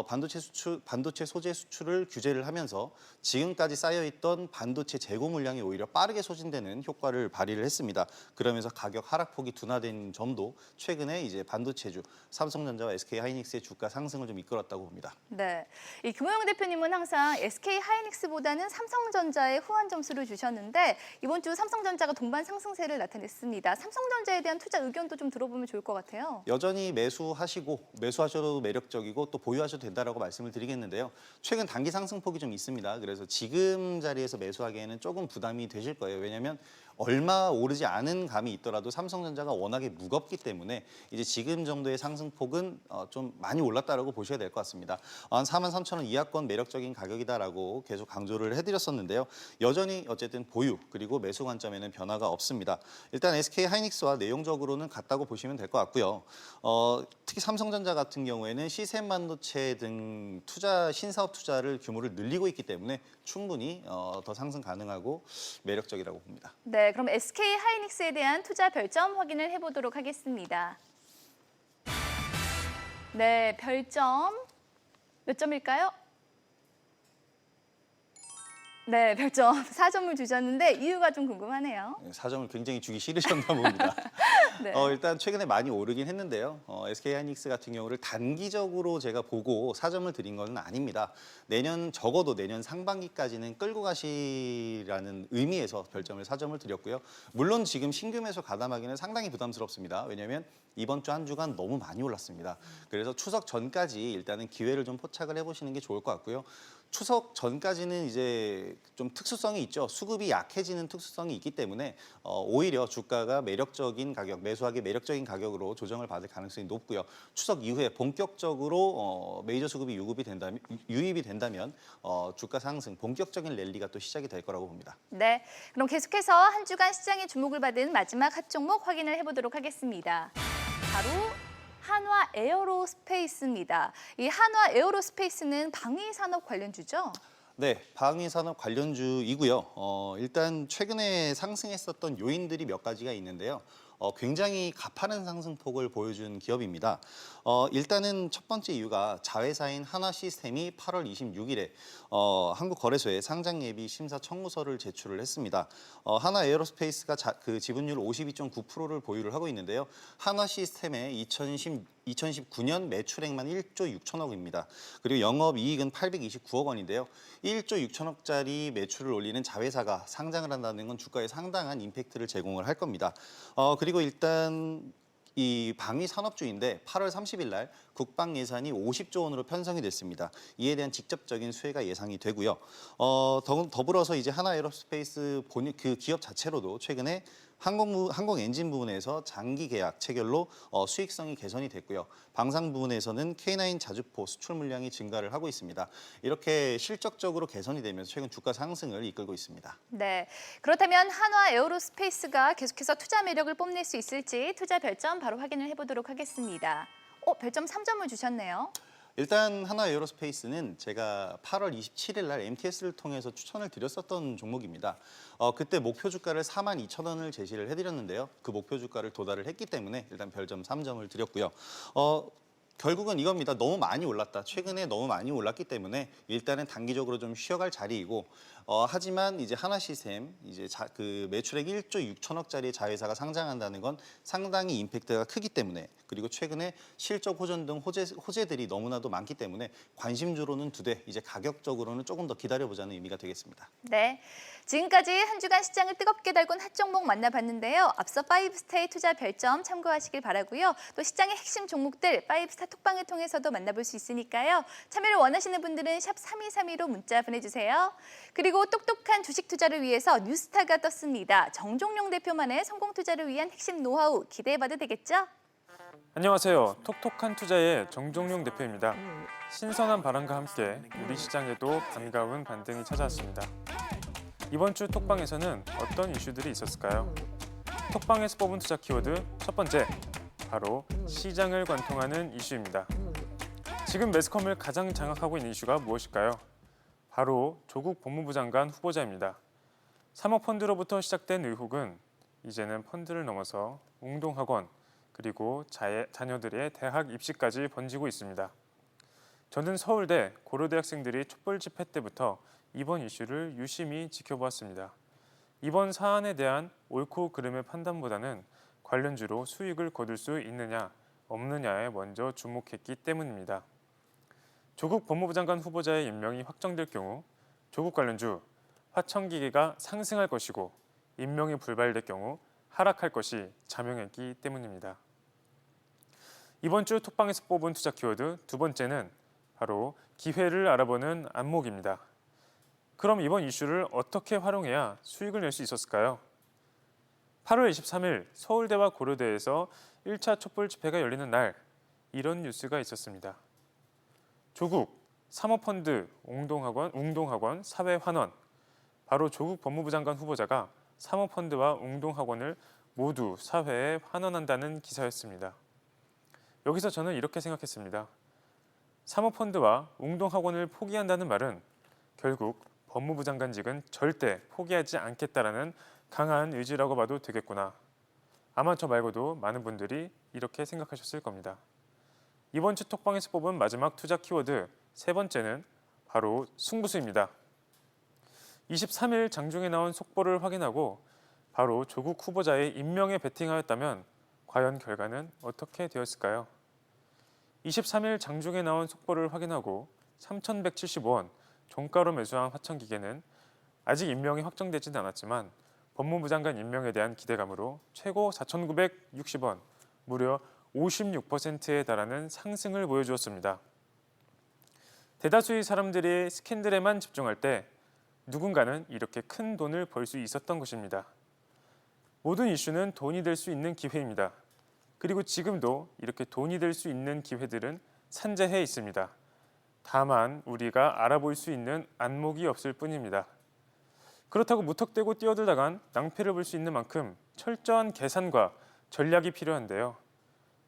반도체 소재 수출을 규제를 하면서 지금까지 쌓여있던 반도체 재고 물량이 오히려 빠르게 소진되는 효과를 발휘를 했습니다. 그러면서 가격 하락폭이 둔화된 점도 최근에 이제 반도체주 삼성전자와 SK하이닉스의 주가 상승을 좀 이끌었다고 봅니다. 네, 이 김호영 대표님은 항상 SK 하이닉스보다는 삼성전자에 후한 점수를 주셨는데 이번 주 삼성전자가 동반 상승세를 나타냈습니다. 삼성전자에 대한 투자 의견도 좀 들어보면 좋을 것 같아요. 여전히 매수하셔도 매력적이고 또 보유하셔도 된다라고 말씀을 드리겠는데요. 최근 단기 상승폭이 좀 있습니다. 그래서 지금 자리에서 매수하기에는 조금 부담이 되실 거예요. 왜냐하면 얼마 오르지 않은 감이 있더라도 삼성전자가 워낙에 무겁기 때문에 이제 지금 정도의 상승폭은 좀 많이 올랐다라고 보셔야 될 것 같습니다. 한 43,000원 이하권 매력적인 가격이다라고 계속 강조를 해드렸었는데요. 여전히 어쨌든 보유 그리고 매수 관점에는 변화가 없습니다. 일단 SK 하이닉스와 내용적으로는 같다고 보시면 될 것 같고요. 특히 삼성전자 같은 경우에는 시샘 반도체 등 신사업 투자를 규모를 늘리고 있기 때문에 충분히 더 상승 가능하고 매력적이라고 봅니다. 네, 그럼 SK 하이닉스에 대한 투자 별점 확인을 해보도록 하겠습니다. 네, 별점 몇 점일까요? 네, 별점 4점을 주셨는데 이유가 좀 궁금하네요. 4점을 굉장히 주기 싫으셨나 봅니다. 네. 일단 최근에 많이 오르긴 했는데요. SK하이닉스 같은 경우를 단기적으로 제가 보고 4점을 드린 건 아닙니다. 적어도 내년 상반기까지는 끌고 가시라는 의미에서 별점을 4점을 드렸고요. 물론 지금 신규 매수 가담하기는 상당히 부담스럽습니다. 왜냐하면 이번 주 한 주간 너무 많이 올랐습니다. 그래서 추석 전까지 일단은 기회를 좀 포착을 해보시는 게 좋을 것 같고요. 추석 전까지는 이제 좀 특수성이 있죠. 수급이 약해지는 특수성이 있기 때문에 오히려 주가가 매수하기 매력적인 가격으로 조정을 받을 가능성이 높고요. 추석 이후에 본격적으로 메이저 수급이 유입이 된다면 주가 상승, 본격적인 랠리가 또 시작이 될 거라고 봅니다. 네, 그럼 계속해서 한 주간 시장의 주목을 받은 마지막 핫 종목 확인을 해보도록 하겠습니다. 바로 한화 에어로스페이스입니다. 이 한화 에어로스페이스는 방위 산업 관련주죠? 네, 방위산업 관련주이고요. 일단 최근에 상승했었던 요인들이 몇 가지가 있는데요. 굉장히 가파른 상승폭을 보여준 기업입니다. 일단은 첫 번째 이유가 자회사인 한화시스템이 8월 26일에 한국거래소에 상장 예비 심사 청구서를 제출을 했습니다. 한화에어로스페이스가 그 지분율 52.9%를 보유를 하고 있는데요. 한화시스템의 2019년 매출액만 1조 6천억입니다. 그리고 영업이익은 829억 원인데요. 1조 6천억짜리 매출을 올리는 자회사가 상장을 한다는 건 주가에 상당한 임팩트를 제공을 할 겁니다. 그리고 일단 이 방위 산업주인데 8월 30일 날 국방 예산이 50조 원으로 편성이 됐습니다. 이에 대한 직접적인 수혜가 예상이 되고요. 더불어서 이제 한화에어로스페이스 그 기업 자체로도 최근에 항공 엔진 부분에서 장기 계약 체결로 수익성이 개선이 됐고요. 방산 부분에서는 K9 자주포 수출 물량이 증가를 하고 있습니다. 이렇게 실적적으로 개선이 되면서 최근 주가 상승을 이끌고 있습니다. 네, 그렇다면 한화 에어로스페이스가 계속해서 투자 매력을 뽐낼 수 있을지 투자 별점 바로 확인을 해보도록 하겠습니다. 별점 3점을 주셨네요. 일단 한화에어로스페이스는 제가 8월 27일 날 MTS를 통해서 추천을 드렸었던 종목입니다. 그때 목표 주가를 42,000원을 제시를 해드렸는데요. 그 목표 주가를 도달을 했기 때문에 일단 별점 3점을 드렸고요. 결국은 이겁니다. 너무 많이 올랐다. 최근에 너무 많이 올랐기 때문에 일단은 단기적으로 좀 쉬어갈 자리이고 하지만 이제 한화시스템 그 매출액 1조 6천억짜리 자회사가 상장한다는 건 상당히 임팩트가 크기 때문에 그리고 최근에 실적 호전 등 호재들이 너무나도 많기 때문에 관심주로는 2대, 이제 가격적으로는 조금 더 기다려보자는 의미가 되겠습니다. 네, 지금까지 한 주간 시장을 뜨겁게 달군 핫 종목 만나봤는데요. 앞서 5스타의 투자 별점 참고하시길 바라고요. 또 시장의 핵심 종목들 5스타 톡방을 통해서도 만나볼 수 있으니까요. 참여를 원하시는 분들은 샵 3232로 문자 보내주세요. 그리고 똑똑한 주식 투자를 위해서 뉴스타가 떴습니다. 정종용 대표만의 성공 투자를 위한 핵심 노하우 기대해봐도 되겠죠? 안녕하세요. 톡톡한 투자의 정종용 대표입니다. 신선한 바람과 함께 우리 시장에도 반가운 반등이 찾아왔습니다. 이번 주 톡방에서는 어떤 이슈들이 있었을까요? 톡방에서 뽑은 투자 키워드 첫 번째, 바로 시장을 관통하는 이슈입니다. 지금 매스컴을 가장 장악하고 있는 이슈가 무엇일까요? 바로 조국 법무부 장관 후보자입니다. 사모펀드로부터 시작된 의혹은 이제는 펀드를 넘어서 웅동학원, 그리고 자녀들의 대학 입시까지 번지고 있습니다. 저는 서울대, 고려대 학생들이 촛불 집회 때부터 이번 이슈를 유심히 지켜보았습니다. 이번 사안에 대한 옳고 그름의 판단보다는 관련주로 수익을 거둘 수 있느냐, 없느냐에 먼저 주목했기 때문입니다. 조국 법무부 장관 후보자의 임명이 확정될 경우 조국 관련주 화천기계가 상승할 것이고 임명이 불발될 경우 하락할 것이 자명했기 때문입니다. 이번 주 톡방에서 뽑은 투자 키워드 두 번째는 바로 기회를 알아보는 안목입니다. 그럼 이번 이슈를 어떻게 활용해야 수익을 낼 수 있었을까요? 8월 23일 서울대와 고려대에서 1차 촛불 집회가 열리는 날 이런 뉴스가 있었습니다. 조국, 사모펀드, 웅동학원, 사회환원. 바로 조국 법무부 장관 후보자가 사모펀드와 웅동학원을 모두 사회에 환원한다는 기사였습니다. 여기서 저는 이렇게 생각했습니다. 사모펀드와 웅동학원을 포기한다는 말은 결국 법무부 장관직은 절대 포기하지 않겠다라는 강한 의지라고 봐도 되겠구나. 아마 저 말고도 많은 분들이 이렇게 생각하셨을 겁니다. 이번 주 톡방에서 뽑은 마지막 투자 키워드 세 번째는 바로 승부수입니다. 23일 장중에 나온 속보를 확인하고 바로 조국 후보자의 임명에 베팅하였다면 과연 결과는 어떻게 되었을까요? 23일 장중에 나온 속보를 확인하고 3,175원 종가로 매수한 화천기계는 아직 임명이 확정되지는 않았지만 법무부 장관 임명에 대한 기대감으로 최고 4,960원, 무려 56%에 달하는 상승을 보여주었습니다. 대다수의 사람들이 스캔들에만 집중할 때 누군가는 이렇게 큰 돈을 벌 수 있었던 것입니다. 모든 이슈는 돈이 될 수 있는 기회입니다. 그리고 지금도 이렇게 돈이 될 수 있는 기회들은 산재해 있습니다. 다만 우리가 알아볼 수 있는 안목이 없을 뿐입니다. 그렇다고 무턱대고 뛰어들다간 낭패를 볼 수 있는 만큼 철저한 계산과 전략이 필요한데요.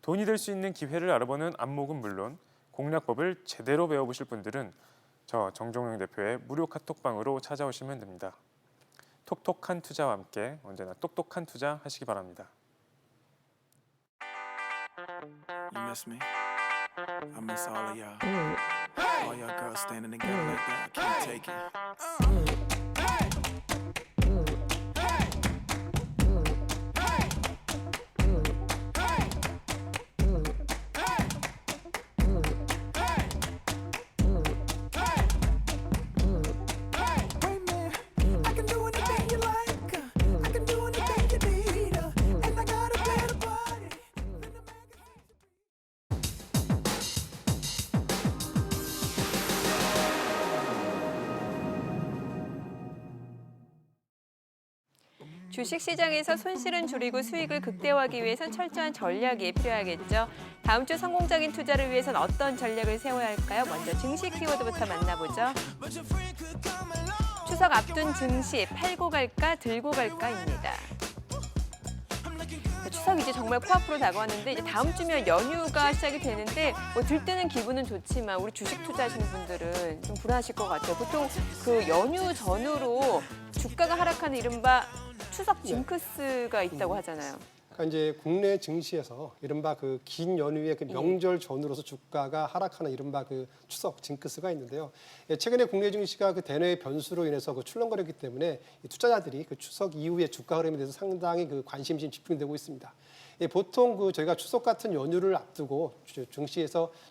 돈이 될 수 있는 기회를 알아보는 안목은 물론 공략법을 제대로 배워보실 분들은 저 정종용 대표의 무료 카톡방으로 찾아오시면 됩니다. 톡톡한 투자와 함께 언제나 똑똑한 투자 하시기 바랍니다. You miss me? I miss all of y'all. All y'all girls standing together like that. I can't take it. Wait, man. I can do anything you like. I can do anything you need. And I got a better body than the magazine. 주식시장에서 손실은 줄이고 수익을 극대화하기 위해선 철저한 전략이 필요하겠죠. 다음 주 성공적인 투자를 위해선 어떤 전략을 세워야 할까요? 먼저 증시 키워드부터 만나보죠. 추석 앞둔 증시, 팔고 갈까 들고 갈까입니다. 추석 이제 정말 코앞으로 다가왔는데 이제 다음 주면 연휴가 시작이 되는데 뭐 들뜨는 기분은 좋지만 우리 주식 투자하시는 분들은 좀 불안하실 것 같아요. 보통 그 연휴 전후로 주가가 하락하는 이른바 추석 징크스가 있다고 하잖아요. 그러니까 이제 국내 증시에서 이른바 그 긴 연휴의 그 명절 전후로서 주가가 하락하는 이른바 그 추석 징크스가 있는데요. 최근에 국내 증시가 그 대내의 변수로 인해서 그 출렁거렸기 때문에 이 투자자들이 그 추석 이후의 주가 흐름에 대해서 상당히 그 관심이 지금 집중되고 있습니다. 보통 그 저희가 추석 같은 연휴를 앞두고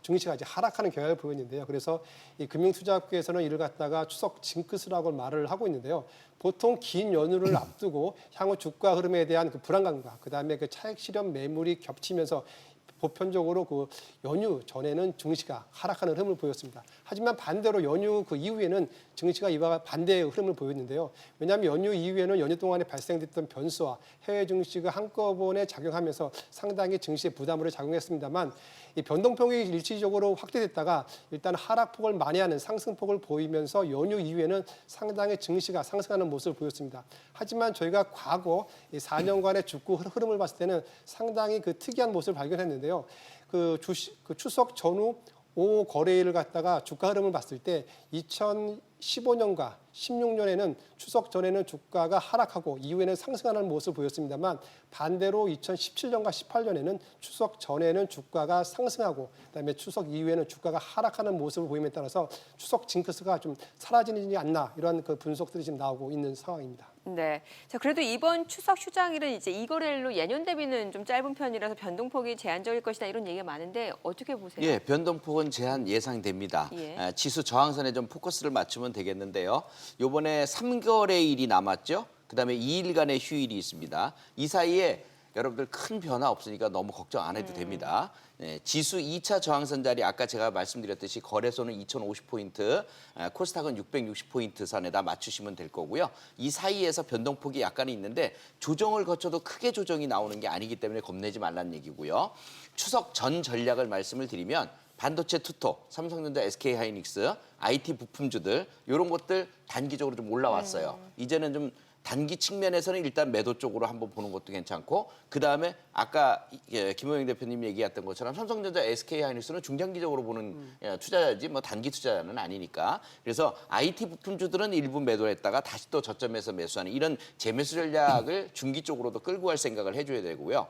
증시가 이제 하락하는 경향을 보였는데요. 그래서 이 금융투자학회에서는 이를 갖다가 추석 징크스라고 말을 하고 있는데요. 보통 긴 연휴를 앞두고 향후 주가 흐름에 대한 그 불안감과 그다음에 그 차익 실현 매물이 겹치면서 보편적으로 그 연휴 전에는 증시가 하락하는 흐름을 보였습니다. 하지만 반대로 연휴 그 이후에는 증시가 이와 반대의 흐름을 보였는데요. 왜냐하면 연휴 이후에는 연휴 동안에 발생됐던 변수와 해외 증시가 한꺼번에 작용하면서 상당히 증시에 부담으로 작용했습니다만 이 변동폭이 일시적으로 확대됐다가 일단 하락폭을 만회하는 상승폭을 보이면서 연휴 이후에는 상당히 증시가 상승하는 모습을 보였습니다. 하지만 저희가 과거 4년간의 주가 흐름을 봤을 때는 상당히 그 특이한 모습을 발견했는데요. 그 추석 전후 5 거래일을 갖다가 주가 흐름을 봤을 때 15년과 16년에는 추석 전에는 주가가 하락하고 이후에는 상승하는 모습을 보였습니다만 반대로 2017년과 18년에는 추석 전에는 주가가 상승하고 그다음에 추석 이후에는 주가가 하락하는 모습을 보임에 따라서 추석 징크스가 좀 사라지지 않나 이러한 그 분석들이 지금 나오고 있는 상황입니다. 네. 자, 그래도 이번 추석 휴장일은 이제 이거래일로 예년 대비는 좀 짧은 편이라서 변동폭이 제한적일 것이다 이런 얘기가 많은데 어떻게 보세요? 예, 변동폭은 제한 예상됩니다. 예. 지수 저항선에 좀 포커스를 맞추면 되겠는데요. 요번에 3개월의 일이 남았죠. 그다음에 2일간의 휴일이 있습니다. 이 사이에 여러분들 큰 변화 없으니까 너무 걱정 안 해도 됩니다. 네, 지수 2차 저항선 자리 아까 제가 말씀드렸듯이 거래소는 2,050포인트, 코스닥은 660포인트 선에다 맞추시면 될 거고요. 이 사이에서 변동폭이 약간 있는데 조정을 거쳐도 크게 조정이 나오는 게 아니기 때문에 겁내지 말라는 얘기고요. 추석 전 전략을 말씀을 드리면 반도체 투톱, 삼성전자, SK하이닉스, IT 부품주들 이런 것들 단기적으로 좀 올라왔어요. 이제는 좀 단기 측면에서는 일단 매도 쪽으로 한번 보는 것도 괜찮고 그다음에 아까 김호영 대표님 얘기했던 것처럼 삼성전자, SK하이닉스는 중장기적으로 보는 투자자지 뭐 단기 투자자는 아니니까 그래서 IT 부품주들은 일부 매도했다가 다시 또 저점에서 매수하는 이런 재매수 전략을 중기 쪽으로도 끌고 갈 생각을 해줘야 되고요.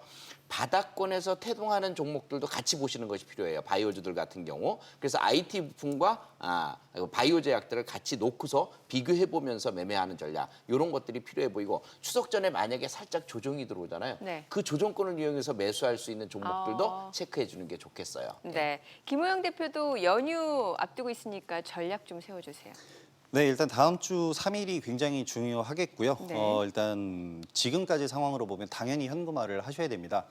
바닥권에서 태동하는 종목들도 같이 보시는 것이 필요해요. 바이오주들 같은 경우. 그래서 IT 부품과 바이오 제약들을 같이 놓고서 비교해보면서 매매하는 전략. 이런 것들이 필요해 보이고 추석 전에 만약에 살짝 조정이 들어오잖아요. 네. 그 조정권을 이용해서 매수할 수 있는 종목들도 체크해 주는 게 좋겠어요. 네. 김호영 대표도 연휴 앞두고 있으니까 전략 좀 세워주세요. 네, 일단 다음 주 3일이 굉장히 중요하겠고요. 네. 일단 지금까지 상황으로 보면 당연히 현금화를 하셔야 됩니다.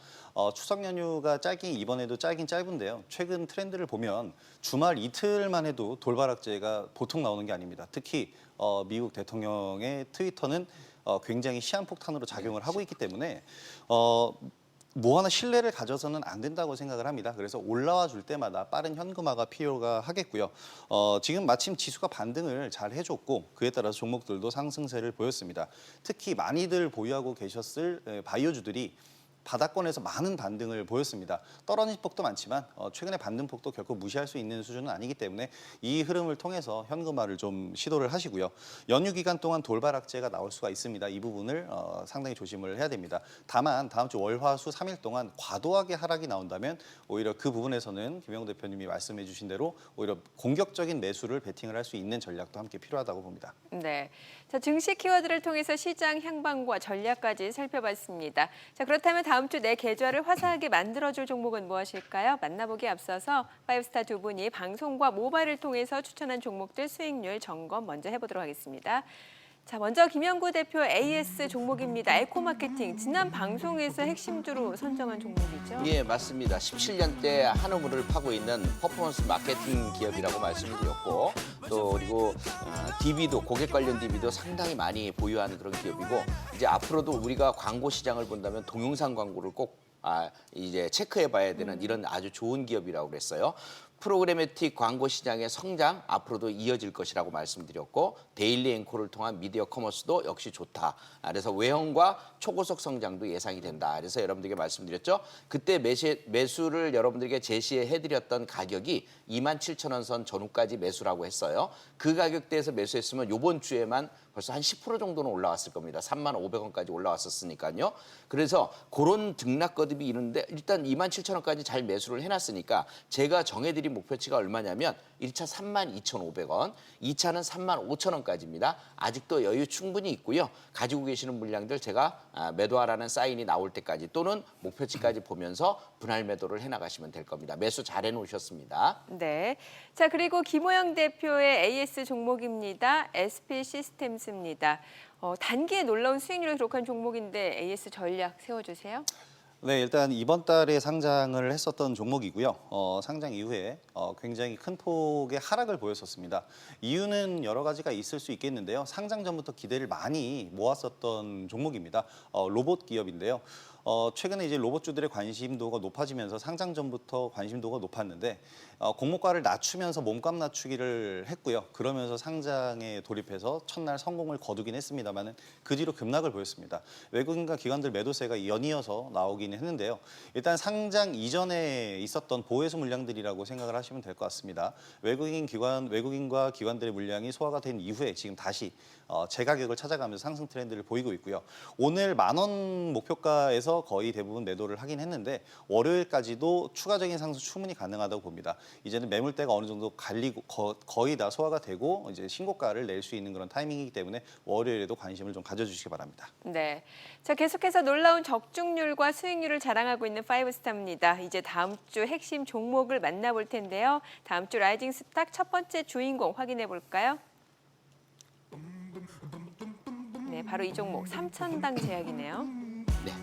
추석 연휴가 이번에도 짧긴 짧은데요. 최근 트렌드를 보면 주말 이틀만 해도 돌발악재가 보통 나오는 게 아닙니다. 특히 미국 대통령의 트위터는 굉장히 시한폭탄으로 작용을 하고 있기 때문에 뭐 하나 신뢰를 가져서는 안 된다고 생각을 합니다. 그래서 올라와 줄 때마다 빠른 현금화가 필요가 하겠고요. 지금 마침 지수가 반등을 잘 해줬고 그에 따라서 종목들도 상승세를 보였습니다. 특히 많이들 보유하고 계셨을 바이오주들이 바닥권에서 많은 반등을 보였습니다. 떨어진 폭도 많지만 최근의 반등폭도 결코 무시할 수 있는 수준은 아니기 때문에 이 흐름을 통해서 현금화를 좀 시도를 하시고요. 연휴 기간 동안 돌발악재가 나올 수가 있습니다. 이 부분을 상당히 조심을 해야 됩니다. 다만 다음 주 월, 화, 수 3일 동안 과도하게 하락이 나온다면 오히려 그 부분에서는 김영 대표님이 말씀해 주신 대로 오히려 공격적인 매수를 베팅을 할 수 있는 전략도 함께 필요하다고 봅니다. 네. 자, 증시 키워드를 통해서 시장 향방과 전략까지 살펴봤습니다. 자, 그렇다면 다음 주 내 계좌를 화사하게 만들어줄 종목은 무엇일까요? 만나보기에 앞서서 파이브스타 두 분이 방송과 모바일을 통해서 추천한 종목들 수익률 점검 먼저 해보도록 하겠습니다. 자, 먼저 김영구 대표 AS 종목입니다. 에코마케팅, 지난 방송에서 핵심주로 선정한 종목이죠. 예, 맞습니다. 17년대 한우물을 파고 있는 퍼포먼스 마케팅 기업이라고 말씀을 드렸고 또 그리고 DB도 고객 관련 DB도 상당히 많이 보유하는 그런 기업이고 이제 앞으로도 우리가 광고 시장을 본다면 동영상 광고를 꼭 이제 체크해봐야 되는 이런 아주 좋은 기업이라고 그랬어요. 프로그래매틱 광고 시장의 성장 앞으로도 이어질 것이라고 말씀드렸고 데일리 앵콜을 통한 미디어 커머스도 역시 좋다. 그래서 외형과 초고속 성장도 예상이 된다. 그래서 여러분들에게 말씀드렸죠. 그때 매수를 여러분들에게 제시해드렸던 가격이 27,000원 선 전후까지 매수라고 했어요. 그 가격대에서 매수했으면 이번 주에만 벌써 한 10% 정도는 올라왔을 겁니다. 35,500원까지 올라왔었으니까요. 그래서 그런 등락거듭이 있는데 일단 27,000원까지 잘 매수를 해놨으니까 제가 정해드린 목표치가 얼마냐면 1차 32,500원, 2차는 35,000원까지입니다. 아직도 여유 충분히 있고요. 가지고 계시는 물량들 제가 매도하라는 사인이 나올 때까지 또는 목표치까지 보면서 분할 매도를 해나가시면 될 겁니다. 매수 잘 해놓으셨습니다. 네. 자, 그리고 김호영 대표의 AS 종목입니다. SP 시스템스입니다. 단기에 놀라운 수익률을 기록한 종목인데 AS 전략 세워주세요. 네, 일단 이번 달에 상장을 했었던 종목이고요. 상장 이후에 굉장히 큰 폭의 하락을 보였었습니다. 이유는 여러 가지가 있을 수 있겠는데요. 상장 전부터 기대를 많이 모았었던 종목입니다. 로봇 기업인데요. 최근에 이제 로봇주들의 관심도가 높아지면서 상장 전부터 관심도가 높았는데 공모가를 낮추면서 몸값 낮추기를 했고요. 그러면서 상장에 돌입해서 첫날 성공을 거두긴 했습니다만은 그 뒤로 급락을 보였습니다. 외국인과 기관들 매도세가 연이어서 나오기는 했는데요. 일단 상장 이전에 있었던 보해소 물량들이라고 생각을 하시면 될 것 같습니다. 외국인과 기관들의 물량이 소화가 된 이후에 지금 다시 재가격을 찾아가면서 상승 트렌드를 보이고 있고요. 오늘 10,000원 목표가에서 거의 대부분 매도를 하긴 했는데 월요일까지도 추가적인 상승 충분히 가능하다고 봅니다. 이제는 매물대가 어느 정도 갈리고 거의 다 소화가 되고 이제 신고가를 낼 수 있는 그런 타이밍이기 때문에 월요일에도 관심을 좀 가져주시기 바랍니다. 네. 자, 계속해서 놀라운 적중률과 수익률을 자랑하고 있는 파이브스타입니다. 이제 다음 주 핵심 종목을 만나볼 텐데요. 다음 주 라이징 스탁 첫 번째 주인공 확인해 볼까요? 네, 바로 이 종목 삼천당 제약이네요. 네.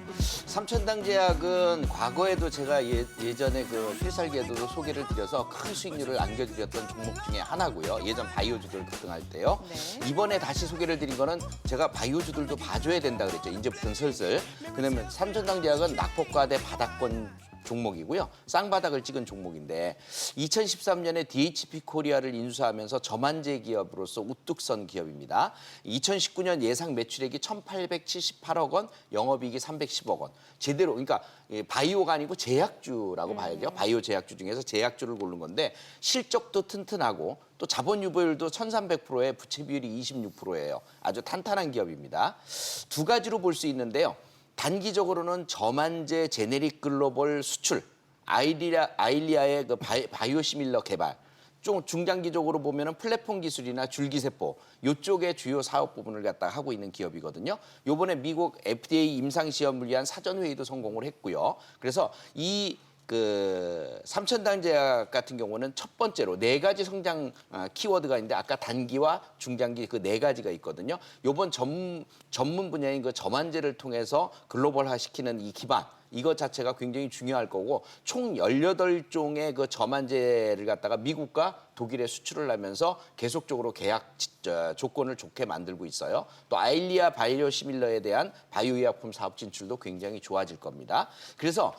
삼천당 제약은 과거에도 제가 예전에 그 필살기에도 소개를 드려서 큰 수익률을 안겨드렸던 종목 중에 하나고요. 예전 바이오주들 급등할 때요. 네. 이번에 다시 소개를 드린 거는 제가 바이오주들도 봐줘야 된다 그랬죠. 이제부터는 슬슬. 그다음에 삼천당 제약은 낙폭과대 바닥권 종목이고요. 쌍바닥을 찍은 종목인데 2013년에 DHP 코리아를 인수하면서 저만재 기업으로서 우뚝 선 기업입니다. 2019년 예상 매출액이 1,878억 원, 영업이익이 310억 원. 제대로 그러니까 바이오가 아니고 제약주라고 봐야죠. 바이오 제약주 중에서 제약주를 고른 건데 실적도 튼튼하고 또 자본 유보율도 1,300%에 부채 비율이 26%예요. 아주 탄탄한 기업입니다. 두 가지로 볼 수 있는데요. 단기적으로는 저만재 제네릭 글로벌 수출, 아일리아의 그 바이오시밀러 개발, 좀 중장기적으로 보면은 플랫폼 기술이나 줄기세포 이쪽의 주요 사업 부분을 갖다가 하고 있는 기업이거든요. 요번에 미국 FDA 임상 시험을 위한 사전 회의도 성공을 했고요. 그래서 이 삼천당 제약 같은 경우는 첫 번째로 4가지 성장 키워드가 있는데 아까 단기와 중장기 그 4가지가 있거든요. 요번 전문 분야인 그 저만재를 통해서 글로벌화 시키는 이 기반 이것 자체가 굉장히 중요할 거고 총 18종의 그 저만재를 갖다가 미국과 독일에 수출을 하면서 계속적으로 계약 조건을 좋게 만들고 있어요. 또 아일리아 바이오시밀러에 대한 바이오의약품 사업 진출도 굉장히 좋아질 겁니다. 그래서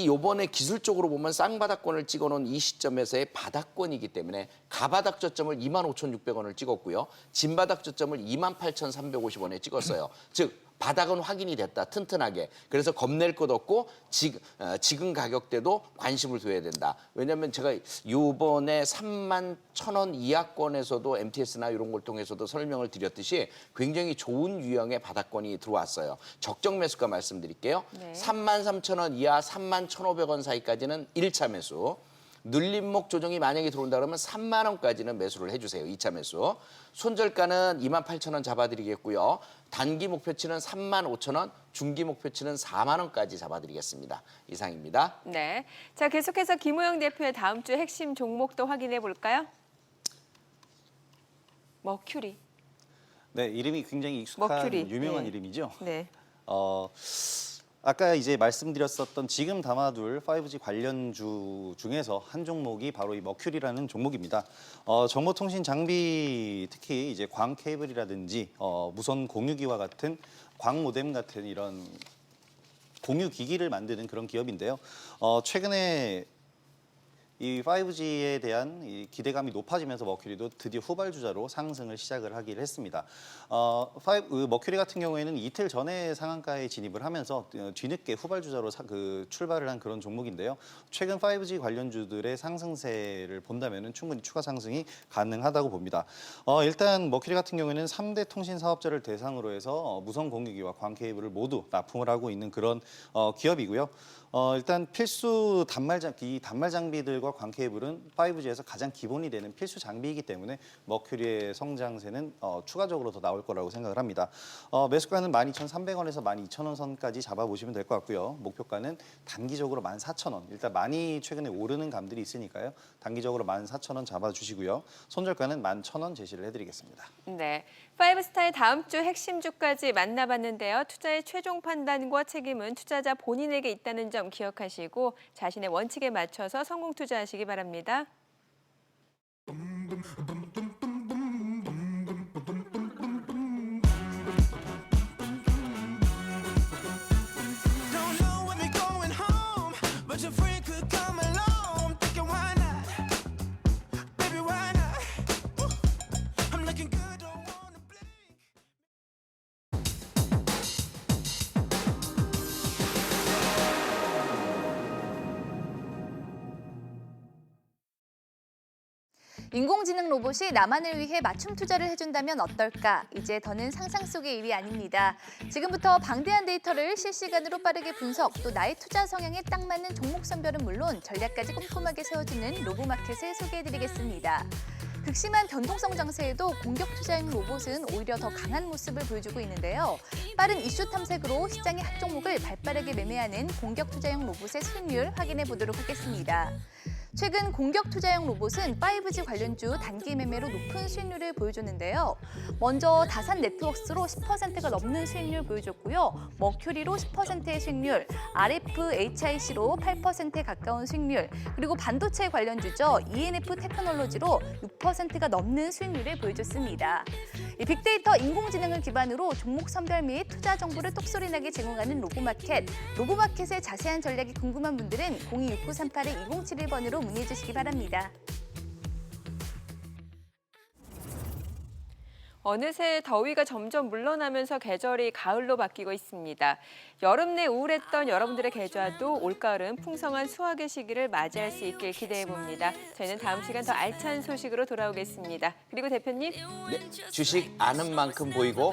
요번에 기술적으로 보면 쌍바닥권을 찍어놓은 이 시점에서의 바닥권이기 때문에 가바닥 저점을 25,600원을 찍었고요. 진바닥 저점을 28,350원에 찍었어요. 즉 바닥은 확인이 됐다. 튼튼하게. 그래서 겁낼 것 없고 지금 가격대도 관심을 둬야 된다. 왜냐하면 제가 이번에 31,000원 이하권에서도 MTS나 이런 걸 통해서도 설명을 드렸듯이 굉장히 좋은 유형의 바닥권이 들어왔어요. 적정 매수가 말씀드릴게요. 네. 33,000원 이하 31,500원 사이까지는 1차 매수. 눌림목 조정이 만약에 들어온다 그러면 3만 원까지는 매수를 해주세요. 2차 매수. 손절가는 28,000원 잡아드리겠고요. 단기 목표치는 35,000원, 중기 목표치는 4만 원까지 잡아드리겠습니다. 이상입니다. 네. 자, 계속해서 김호영 대표의 다음 주 핵심 종목도 확인해 볼까요? 머큐리. 네, 이름이 굉장히 익숙한 머큐리. 유명한 네. 이름이죠. 네. 아까 이제 말씀드렸었던 지금 담아둘 5G 관련주 중에서 한 종목이 바로 이 머큐리라는 종목입니다. 정보통신 장비 특히 이제 광 케이블이라든지 무선 공유기와 같은 광 모뎀 같은 이런 공유 기기를 만드는 그런 기업인데요. 최근에 이 5G에 대한 이 기대감이 높아지면서 머큐리도 드디어 후발주자로 상승을 시작을 하기를 했습니다. 머큐리 같은 경우에는 이틀 전에 상한가에 진입을 하면서 뒤늦게 후발주자로 출발을 한 그런 종목인데요. 최근 5G 관련주들의 상승세를 본다면 충분히 추가 상승이 가능하다고 봅니다. 일단 머큐리 같은 경우에는 3대 통신 사업자를 대상으로 해서 무선 공유기와 광 케이블을 모두 납품을 하고 있는 그런 기업이고요. 일단 필수 단말 장비들과 광 케이블은 5G에서 가장 기본이 되는 필수 장비이기 때문에 머큐리의 성장세는 추가적으로 더 나올 거라고 생각을 합니다. 매수가는 12,300원에서 12,000원 선까지 잡아보시면 될 것 같고요. 목표가는 단기적으로 14,000원. 일단 많이 최근에 오르는 감들이 있으니까요. 단기적으로 14,000원 잡아주시고요. 손절가는 11,000원 제시를 해드리겠습니다. 네. 파이브스타의 다음 주 핵심주까지 만나봤는데요. 투자의 최종 판단과 책임은 투자자 본인에게 있다는 점 기억하시고 자신의 원칙에 맞춰서 성공 투자하시기 바랍니다. Don't know 인공지능 로봇이 나만을 위해 맞춤 투자를 해준다면 어떨까? 이제 더는 상상 속의 일이 아닙니다. 지금부터 방대한 데이터를 실시간으로 빠르게 분석, 또 나의 투자 성향에 딱 맞는 종목 선별은 물론 전략까지 꼼꼼하게 세워주는 로보마켓을 소개해드리겠습니다. 극심한 변동성 장세에도 공격 투자형 로봇은 오히려 더 강한 모습을 보여주고 있는데요. 빠른 이슈 탐색으로 시장의 핫 종목을 발빠르게 매매하는 공격 투자형 로봇의 수익률 확인해 보도록 하겠습니다. 최근 공격 투자형 로봇은 5G 관련주 단기 매매로 높은 수익률을 보여줬는데요. 먼저 다산 네트워크스로 10%가 넘는 수익률 보여줬고요. 머큐리로 10%의 수익률, RFHIC로 8%에 가까운 수익률, 그리고 반도체 관련주죠. ENF 테크놀로지로 6%가 넘는 수익률을 보여줬습니다. 이 빅데이터 인공지능을 기반으로 종목 선별 및 투자 정보를 똑소리나게 제공하는 로보마켓. 로보마켓의 자세한 전략이 궁금한 분들은 026938-2071번으로 문의해 주시기 바랍니다. 어느새 더위가 점점 물러나면서 계절이 가을로 바뀌고 있습니다. 여름 내 우울했던 여러분들의 계좌도 올가을은 풍성한 수확의 시기를 맞이할 수 있길 기대해봅니다. 저희는 다음 시간 더 알찬 소식으로 돌아오겠습니다. 그리고 대표님, 네, 주식 아는 만큼 보이고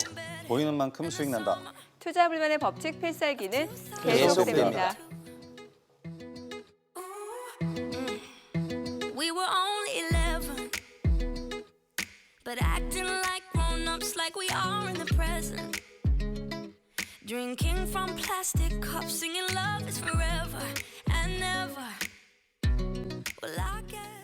보이는 만큼 수익 난다. 투자 불만의 법칙 필살기는 계속됩니다. 계속됩니다. We were only 11, but acting like grown-ups like we are in the present. Drinking from plastic cups, singing love is forever and never. Well, I guess